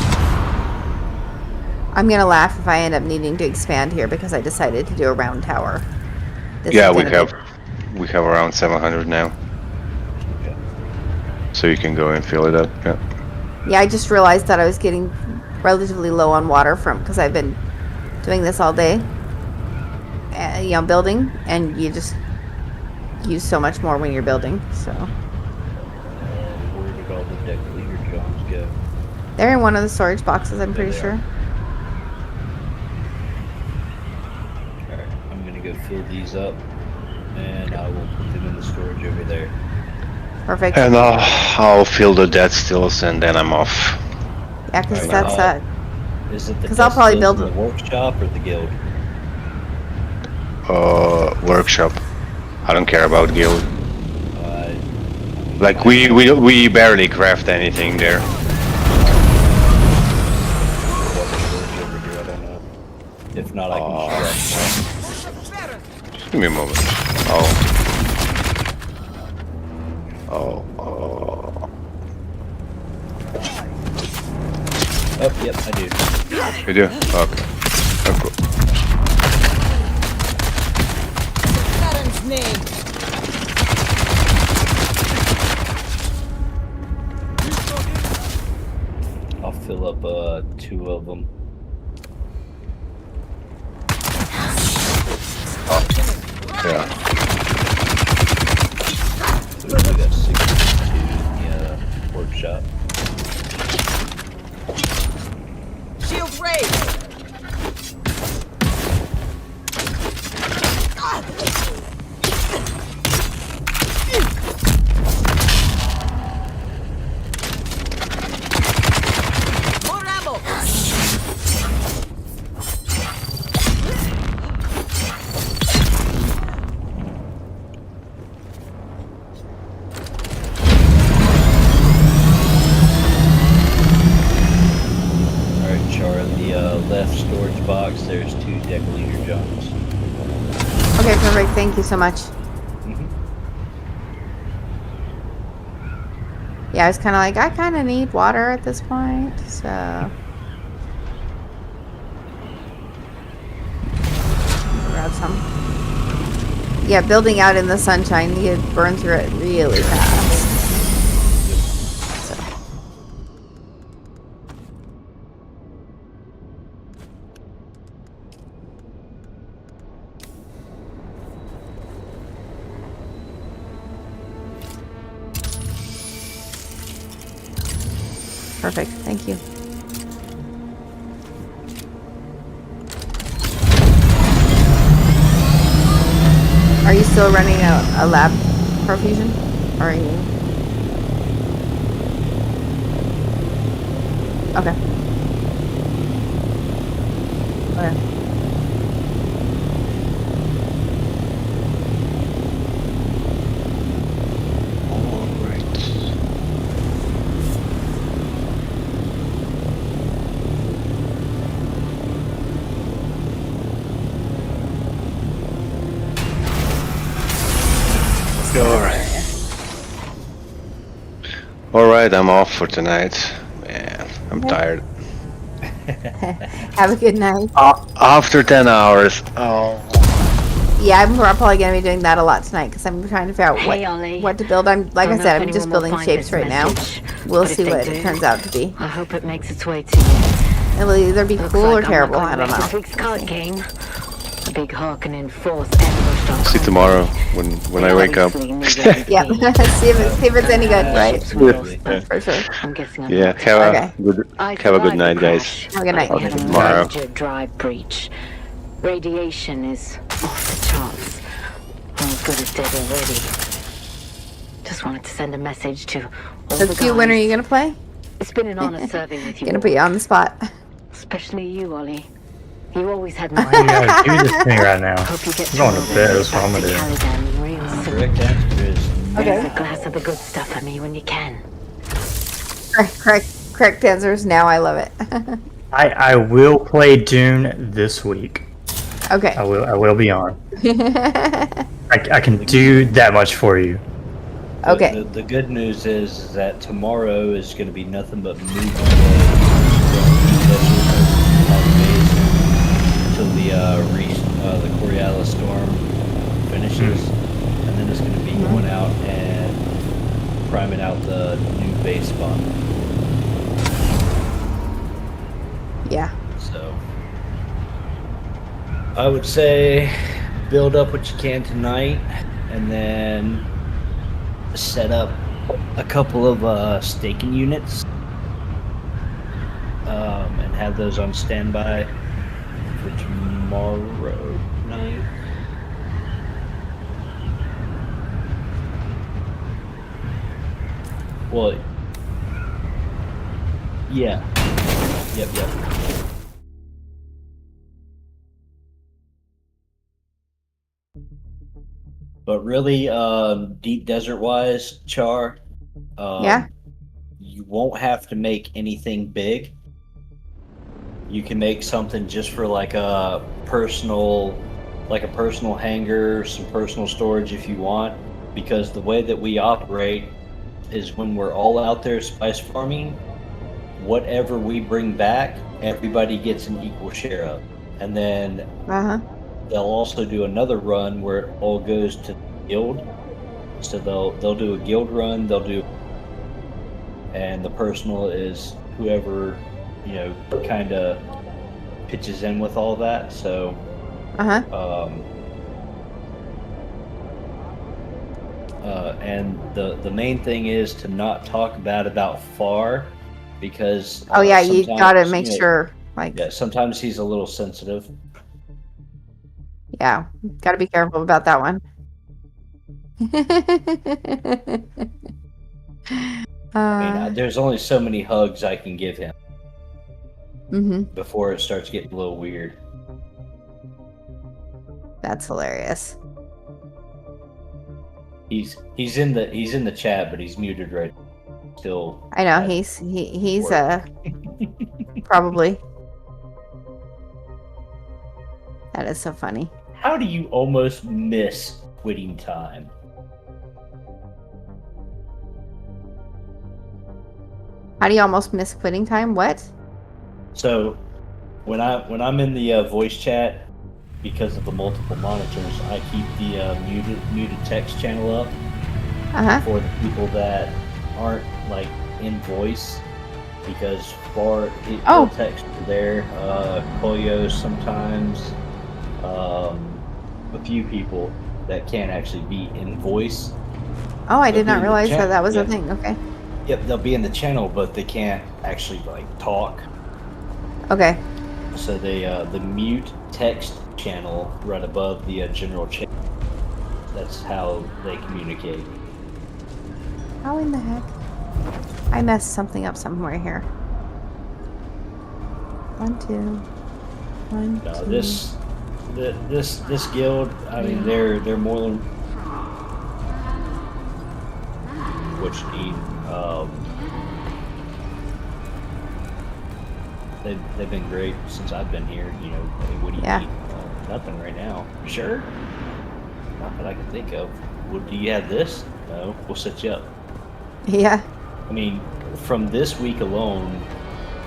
I'm gonna laugh if I end up needing to expand here because I decided to do a round tower. Yeah, we have around 700 now. Okay. So you can go and fill it up. Yeah. Yeah, I just realized that I was getting relatively low on water because I've been doing this all day. You know, building, and you just use so much more when you're building. So. Where did all the deciliter johns go? They're in one of the storage boxes, I'm pretty sure. Alright, I'm gonna go fill these up, and I will put them in the storage over there. Perfect. And I'll fill the dead stills and then I'm off. Yeah, because that's that. Is it the Because I'll probably build the workshop or the guild? Workshop. I don't care about guild. Like we barely craft anything there. If not, I can just give me a moment. Oh, yep, I do. You do? Okay. Oh, cool. Name. I'll fill up 2 of them. Yeah. So we got 62 in the workshop. Shield raised. Box, there's 2 deciliter johns. Okay, perfect. Thank you so much. Yeah, I was kind of like, I kind of need water at this point, so. Grab some. Yeah, building out in the sunshine, you burn through it really fast. Perfect, thank you. Are you still running a lab profusion? Or are you? Okay. Okay. Alright, I'm off for tonight. Man, I'm tired. Have a good night. After 10 hours. Oh. Yeah, I'm probably going to be doing that a lot tonight because I'm trying to figure out what to build. I'm like I said, I'm just building shapes right now. We'll see what it turns out to be. I hope it makes its way to you. It will either be cool or terrible. I don't know. This week's card game. A big Harkonnen force ambushed on. See tomorrow when I wake up. Yeah, see if it's any good, right? For sure. I'm guessing. Yeah, have a good night, guys. Have a good night. I'll see you tomorrow. Drive breach. Radiation is off the charts. All good as dead already. Just wanted to send a message to all So the Q, guys. when are you gonna play? It's been an honor serving with you. Gonna put you on the spot. Especially you, Ollie. You always had my You gotta do this thing right now. Hope you get I'm going to bed, that's what I'm back to gonna do. Caliban real soon. Correct answer is There's a glass of the good stuff for me when you can. Correct answers. Now I love it. I will play Dune this week. Okay. I will be on. I can do that much for you. Okay. The good news is that tomorrow is going to be nothing but movement until the Coriolis storm finishes, and then it's going to be going out and priming out the new base spawn. Yeah. So I would say build up what you can tonight, and then set up a couple of staking units, and have those on standby for tomorrow night. Well, yeah. Yep. But really, deep desert wise, Char, Yeah. you won't have to make anything big. You can make something just for like a personal hangar, some personal storage if you want, because the way that we operate is when we're all out there spice farming, whatever we bring back, everybody gets an equal share of. And then they'll also do another run where it all goes to the guild. So they'll do a guild run, and the personal is whoever, kind of pitches in with all that. So and the main thing is to not talk bad about Far, because you gotta make sure, sometimes he's a little sensitive. Yeah, gotta be careful about that one. There's only so many hugs I can give him before it starts getting a little weird. That's hilarious. He's in the chat, but he's muted right now. Still. I know he's probably. That is so funny. How do you almost miss quitting time? How do you almost miss quitting time? What? So, when I'm in the voice chat, because of the multiple monitors, I keep the muted text channel up for the people that aren't like in voice, because the text are there. Koyo sometimes. A few people that can't actually be in voice. Oh, I did not realize that was a thing. Okay. Yep, they'll be in the channel, but they can't actually talk. Okay. So they the mute text channel right above the general chat. That's how they communicate. How in the heck? I messed something up somewhere here. 1, 2, 1, 2. This guild, they're more than what you need. They've been great since I've been here. What do you need? Nothing right now. Sure. Not that I can think of. Well, do you have this? No. We'll set you up. Yeah. From this week alone,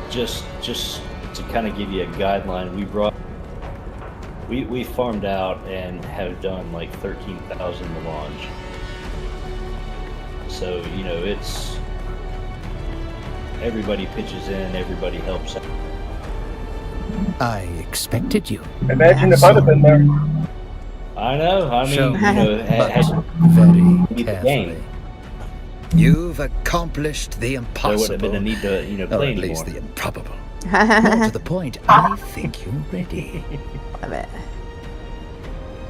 just to kind of give you a guideline, we farmed out and have done like 13,000 melange. So it's everybody pitches in, everybody helps out. I expected you. Imagine if I'd have been there. I know. Very carefully. You've accomplished the impossible. There would have been a need to, play or at least anymore. the improbable. More to the point, I think you're ready. Love it.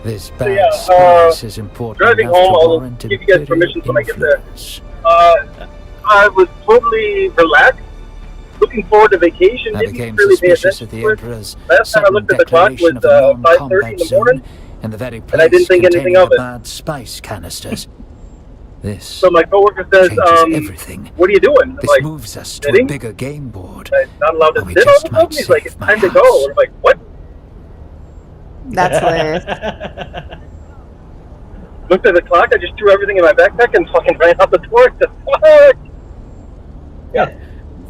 This bad spice is important driving enough home, to I'll warrant give you guys permission when I get there. I was totally relaxed, looking forward to vacation. I Didn't became really pay suspicious attention of the to it. Emperor's Last time I looked at the clock was declaration of a 5:30 in non-combat the morning, zone, and the very and I didn't place think anything containing of the it. bad spice canisters. This So my coworker says, changes everything. "What are you doing?" I'm This like, moves us to a "Sitting." bigger game board. I'm not allowed to we sit all just of a sudden. might He's like, "It's save my time to go." house. I'm like, "What?" That's hilarious. Looked at the clock. I just threw everything in my backpack and fucking ran out the door. I said, "Fuck!" Yeah.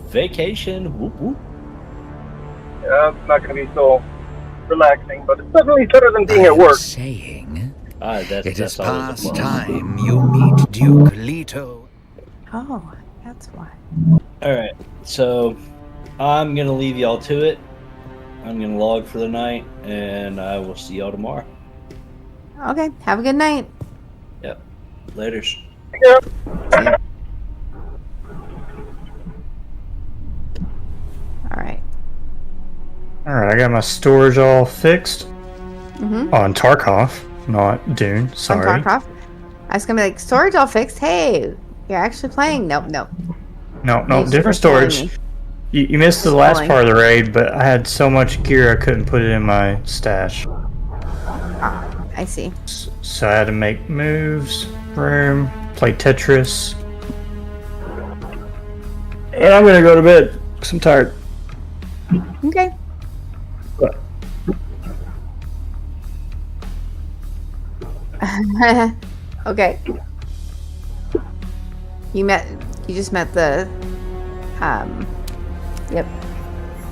Vacation. Whoop whoop. Yeah, it's not going to be so relaxing, but it's definitely better than being at work. Saying, That's it is always a past plus. time you meet Duke Leto. Oh, that's why. Alright, so I'm going to leave y'all to it. I'm going to log for the night, and I will see y'all tomorrow. Okay, have a good night. Yep. Laters. Yeah. Alright. Alright, I got my storage all fixed. Mm-hmm. On Tarkov, not Dune. Sorry. On Tarkov. I was gonna be like, storage all fixed. Hey, you're actually playing? Nope. No, Thanks different for telling storage. me. You missed the last part of the raid, but I had so much gear I couldn't put it in my stash. Ah, I see. So I had to make moves, room, play Tetris. And I'm gonna go to bed because I'm tired. Okay. What? Okay. You just met the, yep.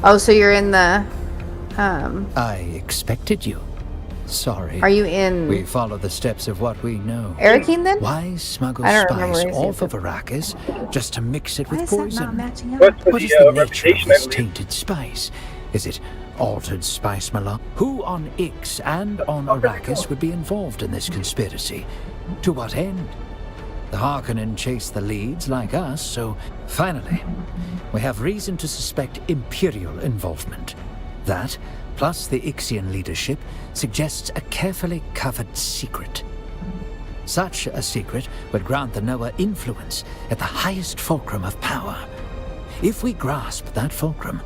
Oh, so you're in the, I expected you. Sorry. Are you in... We follow the steps of what we know. Arakeen then? Why smuggle I don't remember spice his off name. of Arrakis just to mix it Why with is that not poison? matching up? What is the nature of this tainted spice? Is it altered spice malarkey? Who on Ix and on Arrakis would be involved in this conspiracy? To what end? The Harkonnen chase the leads like us, so finally, we have reason to suspect Imperial involvement. That, plus the Ixian leadership, suggests a carefully covered secret. Such a secret would grant the Noah influence at the highest fulcrum of power. If we grasp that fulcrum,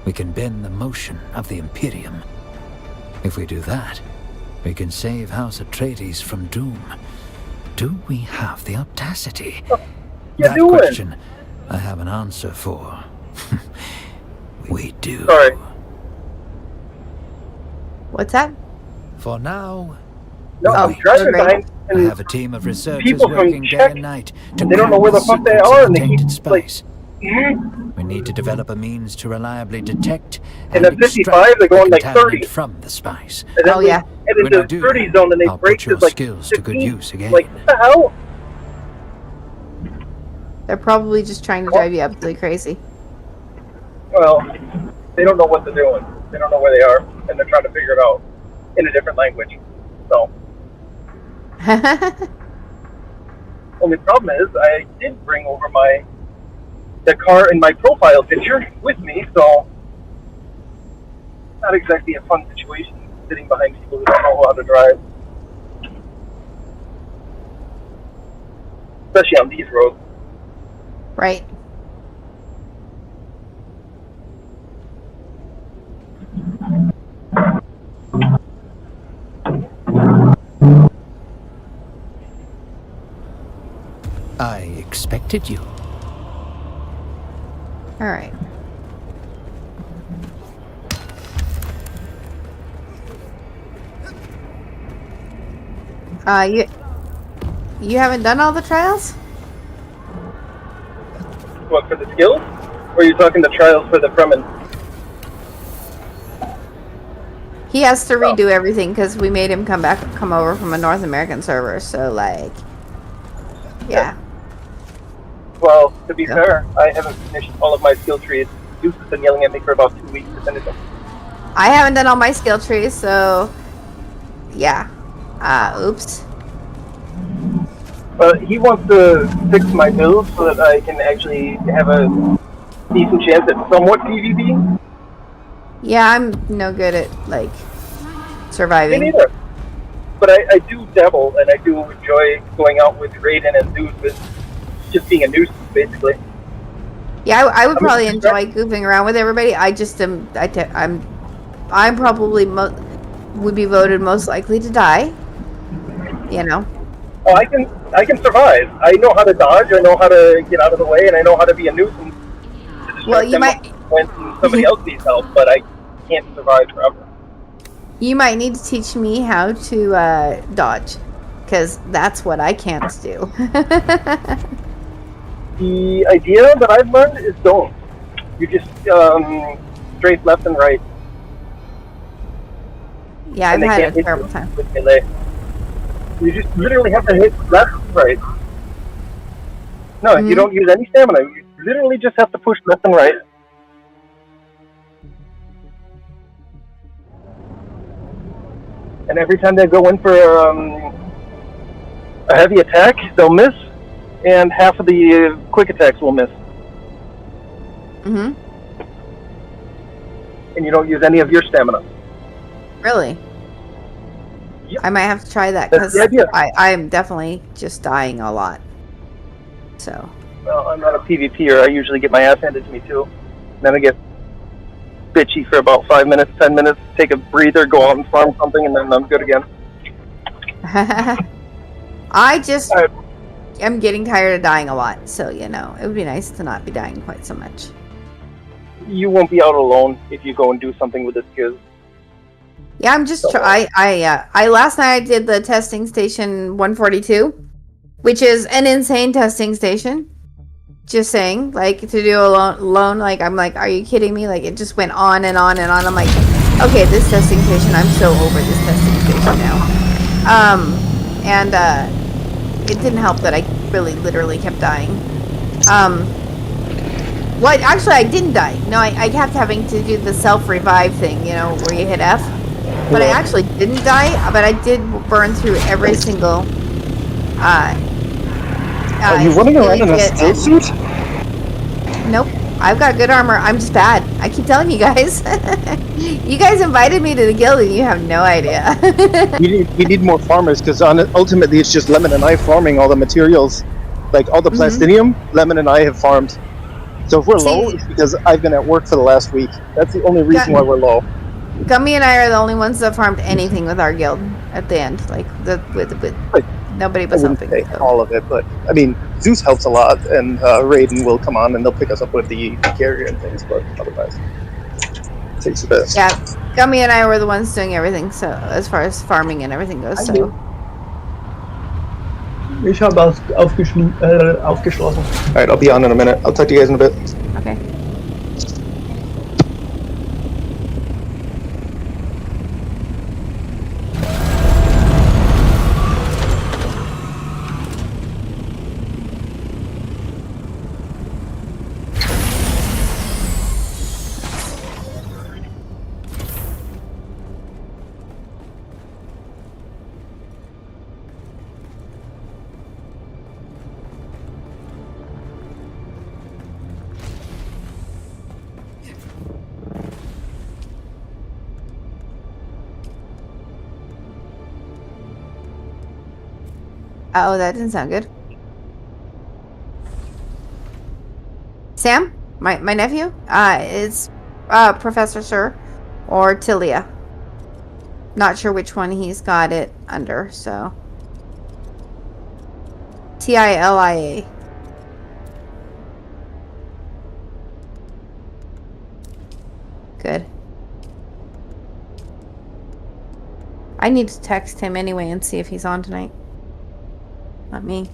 we can bend the motion of the Imperium. If we do that, we can save House Atreides from doom. Do we have the audacity? That question I have an answer for. We do. Sorry. What's that? For now, No, I'm driving behind I have a team of researchers people from working day Czech, and night to they don't know where the fuck they secrets are, of and the they keep, tainted like, spice. We need to develop a means to reliably detect And and at 55, extract they're going the like 30. contaminant from the spice. And then Oh, yeah. And When into I the do 30 that, zone, and they I'll break put your to like skills to good 15. use again. Like, what the hell? They're probably just trying to drive you absolutely crazy. Well, they don't know what they're doing. They don't know where they are, and they're trying to figure it out in a different language. So, only problem is, I did bring over the car in my profile picture with me, so not exactly a fun situation sitting behind people who don't know how to drive, especially on these roads. Right. I expected you. All right. You haven't done all the trials? What, for the skills? Or are you talking the trials for the Fremen? He has to redo everything because we made him come over from a North American server. So like, yeah. Well, to be fair, I haven't finished all of my skill trees. Deuce has been yelling at me for about 2 weeks to finish them. I haven't done all my skill trees, so yeah. Oops. But he wants to fix my build so that I can actually have a decent chance at somewhat PvP. Yeah, I'm no good at like surviving. Me neither. but I do dabble, and I do enjoy going out with Raiden and Zeus with just being a nuisance, basically. Yeah, I would probably enjoy goofing around with everybody. I just am. I'm probably would be voted most likely to die. You know. Oh, I can survive. I know how to dodge. I know how to get out of the way, and I know how to be a nuisance. Well, you might when somebody else needs help, but I can't survive forever. You might need to teach me how to dodge, because that's what I can't do. The idea that I've learned is don't. You just strafe left and right. Yeah, I've had a terrible time. With melee. You just literally have to hit left and right. No, you don't use any stamina. You literally just have to push left and right. And every time they go in for a heavy attack, they'll miss, and half of the quick attacks will miss. Mm-hmm. And you don't use any of your stamina. Really? Yep. I might have to try that, because I'm definitely just dying a lot. So. Well, I'm not a PvPer. I usually get my ass handed to me too. Then I get bitchy for about 5 minutes, 10 minutes, take a breather, go out and farm something, and then I'm good again. I just am getting tired of dying a lot, so you know, it would be nice to not be dying quite so much. You won't be out alone if you go and do something with this kid. Yeah, I'm just I last night I did the testing station 142, which is an insane testing station. Just saying, like, to do alone, like, I'm like, are you kidding me? Like, it just went on and on and on. I'm like, okay, this testing station, I'm so over this testing station now. It didn't help that I really literally kept dying. Well, actually, I didn't die. No, I kept having to do the self-revive thing, you know, where you hit F. But I actually didn't die, but I did burn through every single... Are you running around in a still suit? Nope. I've got good armor. I'm just bad. I keep telling you guys. You guys invited me to the guild and you have no idea. we need more farmers, because ultimately it's just Lemon and I farming all the materials. Like all the plastinium, Lemon and I have farmed. So if we're low, it's because I've been at work for the last week. That's the only reason why we're low. Gummy and I are the only ones that farmed anything with our guild at the end. Like, with nobody was helping. I wouldn't say all of it, but I mean, Zeus helps a lot, and Raiden will come on and they'll pick us up with the carrier and things, but otherwise, it takes a bit. Yeah, Gummy and I were the ones doing everything, so as far as farming and everything goes, so. Ich habe aufgeschlossen. Alright, I'll be on in a minute. I'll talk to you guys in a bit. Okay. Oh, that didn't sound good. Sam, my nephew, is Professor Sir or Tilia. Not sure which one he's got it under, so. Tilia. Good. I need to text him anyway and see if he's on tonight. Not me.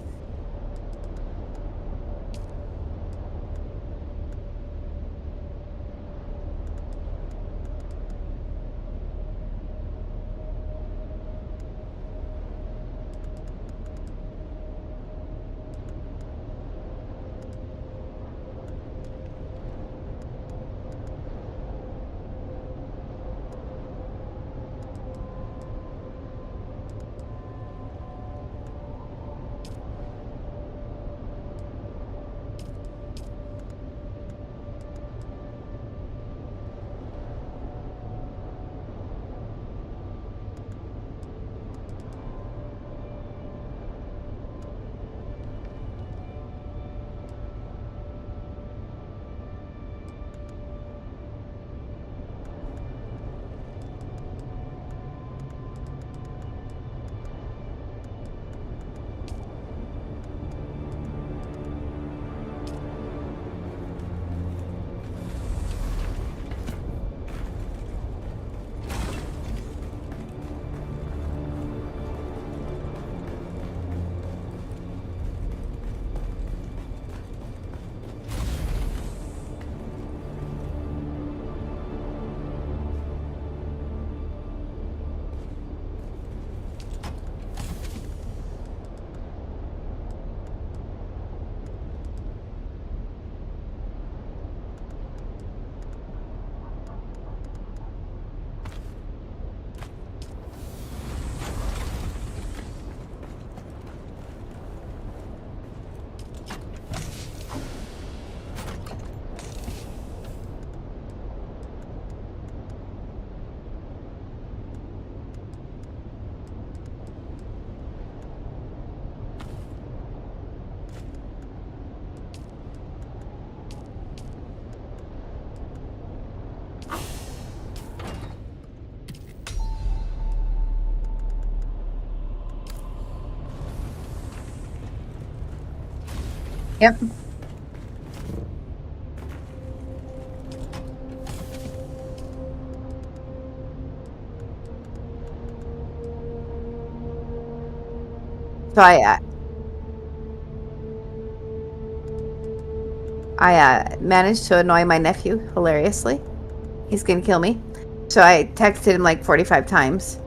Yep. So I managed to annoy my nephew hilariously. He's gonna kill me. So I texted him like 45 times.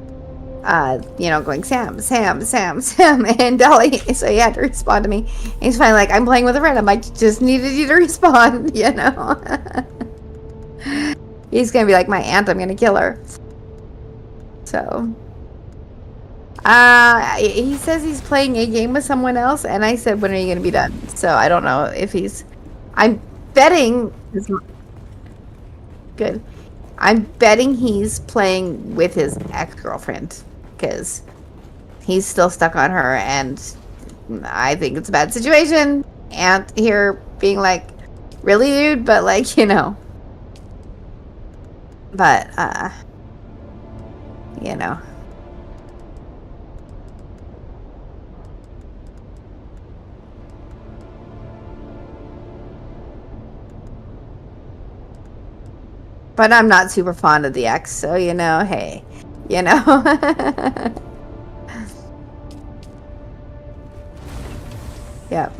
Going Sam, Sam, Sam, Sam, and Dolly. So he had to respond to me. And he's finally like, I'm playing with a friend. I'm like, just needed you to respond, He's gonna be like my aunt. I'm gonna kill her. So, he says he's playing a game with someone else, and I said, when are you gonna be done? So I don't know if he's. I'm betting. Good. I'm betting he's playing with his ex-girlfriend because he's still stuck on her, and I think it's a bad situation. Aunt here being like, really, dude? But like, But, But I'm not super fond of the ex, so, hey, Yep.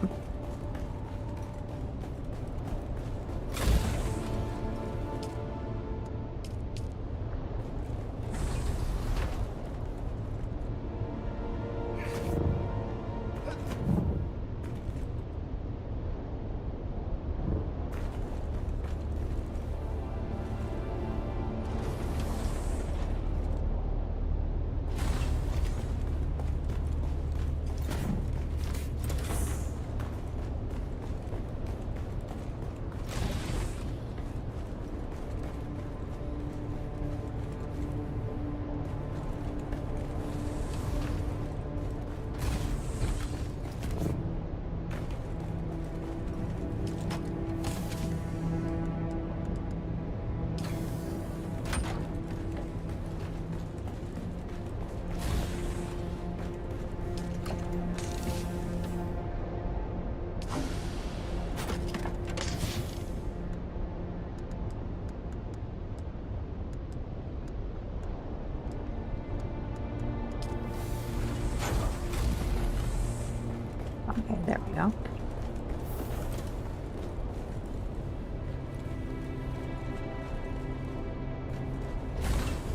Okay, there we go.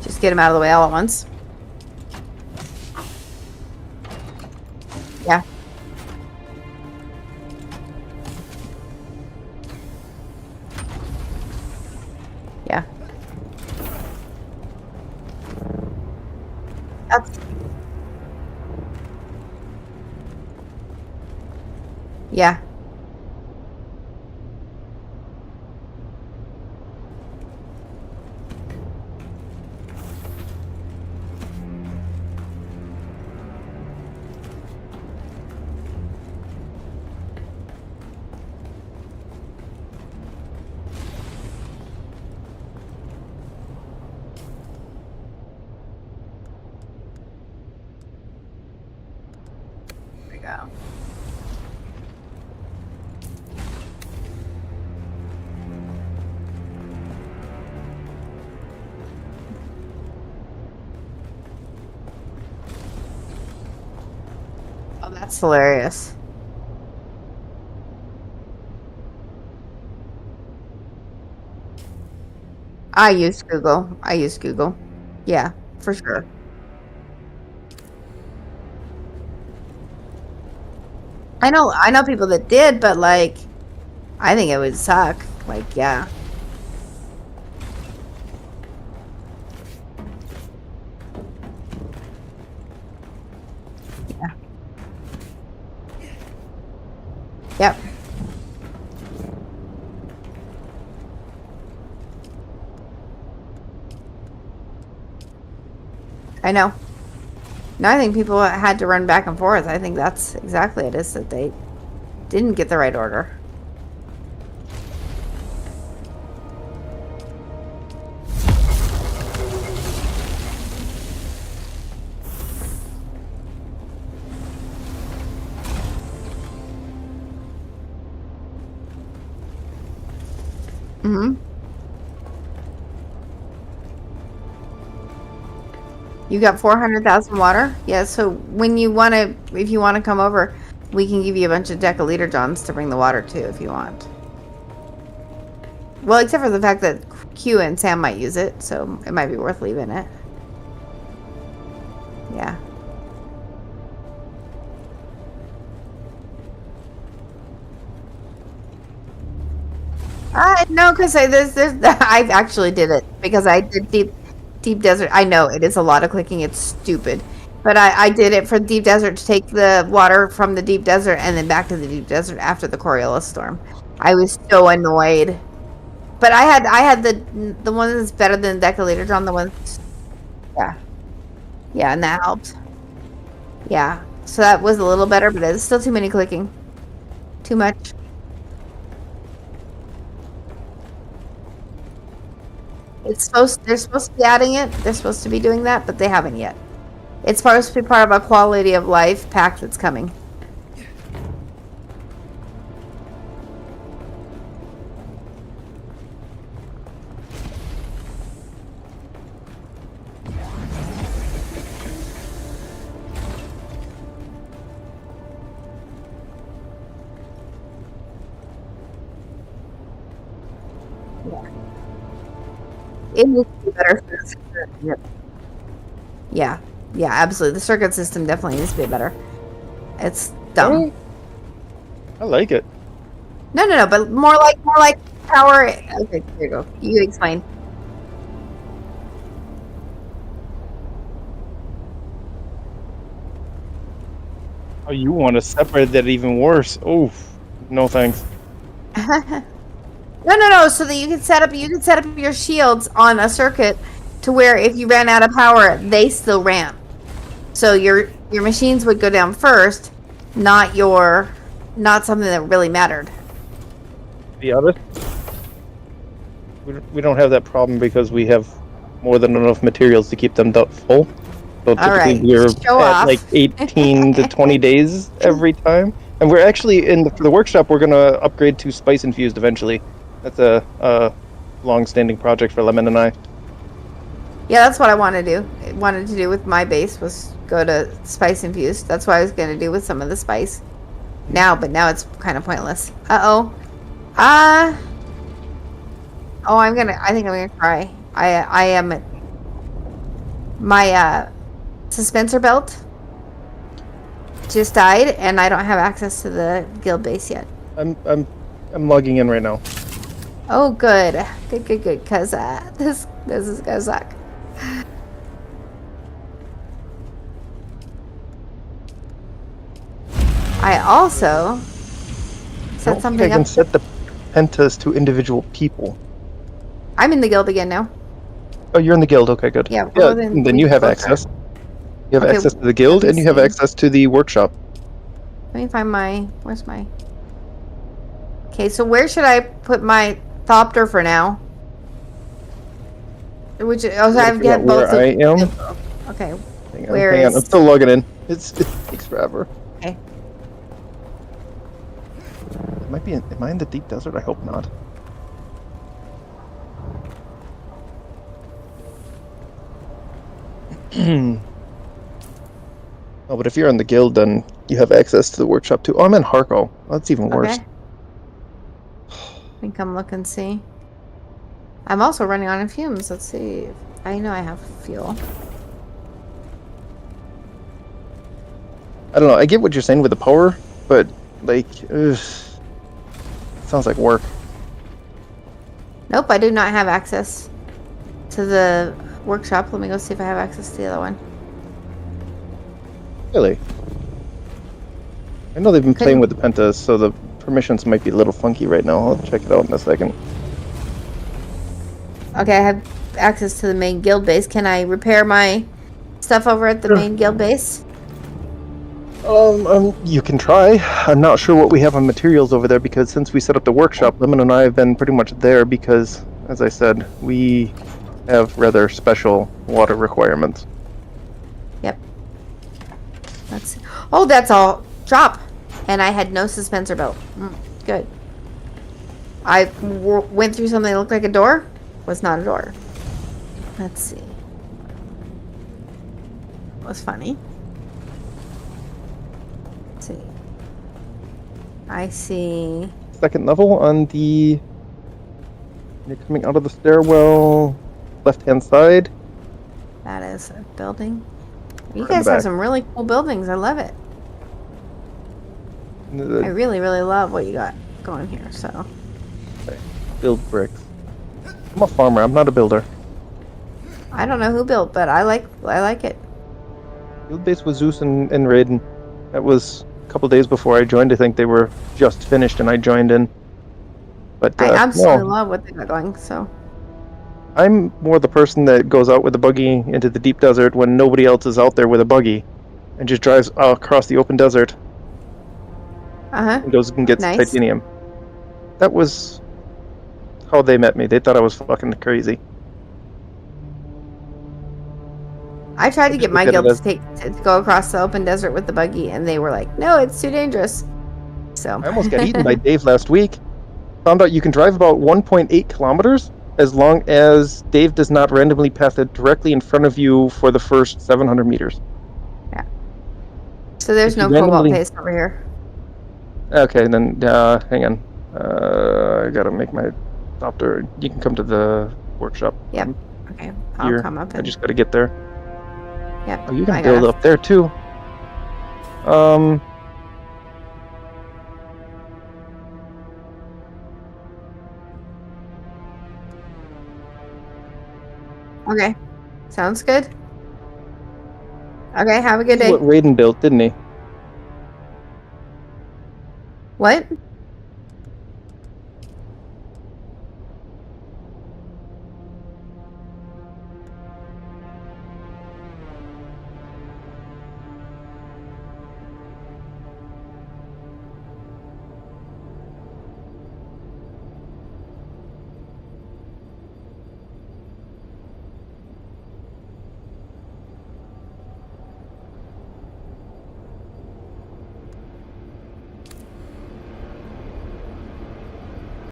Just get him out of the way all at once. Yeah. Yeah. That's... Yeah. There we go. Oh, that's hilarious. I use Google. Yeah, for sure. I know people that did, but like, I think it would suck. Like, yeah. Yeah. Yep. I know. No, I think people had to run back and forth. I think that's exactly it is that they didn't get the right order. Mm-hmm. You got 400,000 water? Yeah, so when you want to, if you want to come over, we can give you a bunch of deciliter johns to bring the water to if you want. Well, except for the fact that Q and Sam might use it, so it might be worth leaving it. Yeah. No, because I actually did it because I did deep desert. I know it is a lot of clicking. It's stupid, but I did it for deep desert to take the water from the deep desert and then back to the deep desert after the Coriolis storm. I was so annoyed, but I had the one that's better than deciliter on the one. Yeah, and that helped. Yeah, so that was a little better, but it's still too many clicking. Too much. They're supposed to be adding it. They're supposed to be doing that, but they haven't yet. It's supposed to be part of a quality of life pack that's coming. It needs to be better. Yeah, absolutely. The circuit system definitely needs to be better. It's dumb. I like it. No, but more like power. Okay, there you go. You explain. Oh, you want to separate that even worse? Oh, no thanks. No. So that you can set up your shields on a circuit to where if you ran out of power, they still ran. So your machines would go down first, not something that really mattered. To be honest, we don't have that problem because we have more than enough materials to keep them full. So typically we're at like 18 to 20 days every time. And we're actually for the workshop, we're going to upgrade to spice infused eventually. That's a long-standing project for Lemon and I. Yeah, that's what I wanted to do with my base was go to spice infused. That's what I was going to do with some of the spice. But now it's kind of pointless. I think I'm gonna cry. I am my suspensor belt just died, and I don't have access to the guild base yet. I'm logging in right now. Oh, good, because this is gonna suck. I also set something I can up. set the pentas to individual people. I'm in the guild again now. Oh, you're in the guild. Okay, good. Yeah. Then you have access. You have access to the guild, and you have access to the workshop. Let me find where's my... Okay, so where should I put my Thopter for now? Which, I have got both. Where I am? Okay. Hang on. I'm still logging in. It takes forever. Okay. Am I in the deep desert? I hope not. Oh, but if you're in the guild, then you have access to the workshop too. Oh, I'm in Harko. That's even worse. Okay. I think I'm looking, see. I'm also running on fumes. Let's see. I know I have fuel. I don't know. I get what you're saying with the power, but like, sounds like work. Nope, I do not have access to the workshop. Let me go see if I have access to the other one. Really? I know they've been playing with the pentas, so the permissions might be a little funky right now. I'll check it out in a second. Okay, I have access to the main guild base. Can I repair my stuff over at the main guild base? You can try. I'm not sure what we have on materials over there because since we set up the workshop, Lemon and I have been pretty much there because, as I said, we have rather special water requirements. Yep. That's all. Drop. And I had no suspensor belt. Good. I went through something that looked like a door. Was not a door. Let's see. Was funny. Let's see. I see. Second level on the. You're coming out of the stairwell, left-hand side. That is a building. You Right guys have some really cool buildings. I love it. I really, really love what you got going here. So. Okay. Build bricks. I'm a farmer. I'm not a builder. I don't know who built, but I like it. Field base with Zeus and Raiden. That was a couple days before I joined. I think they were just finished, and I joined in. But I absolutely love what they got going. So. I'm more the person that goes out with a buggy into the deep desert when nobody else is out there with a buggy, and just drives across the open desert. And goes and gets titanium. That was how they met me. They thought I was fucking crazy. I tried to get my guild to go across the open desert with the buggy, and they were like, "No, it's too dangerous." So I almost got eaten by Dave last week. Found out you can drive about 1.8 kilometers as long as Dave does not randomly pass it directly in front of you for the first 700 meters. Yeah. So there's no cobalt paste over here. Okay, then hang on. I gotta make my stop there. You can come to the workshop. Yep. Okay. I'll come up. I just gotta get there. Yep. Oh, you can build up there too. Okay. Sounds good. Okay, have a good day. What Raiden built, didn't he? What?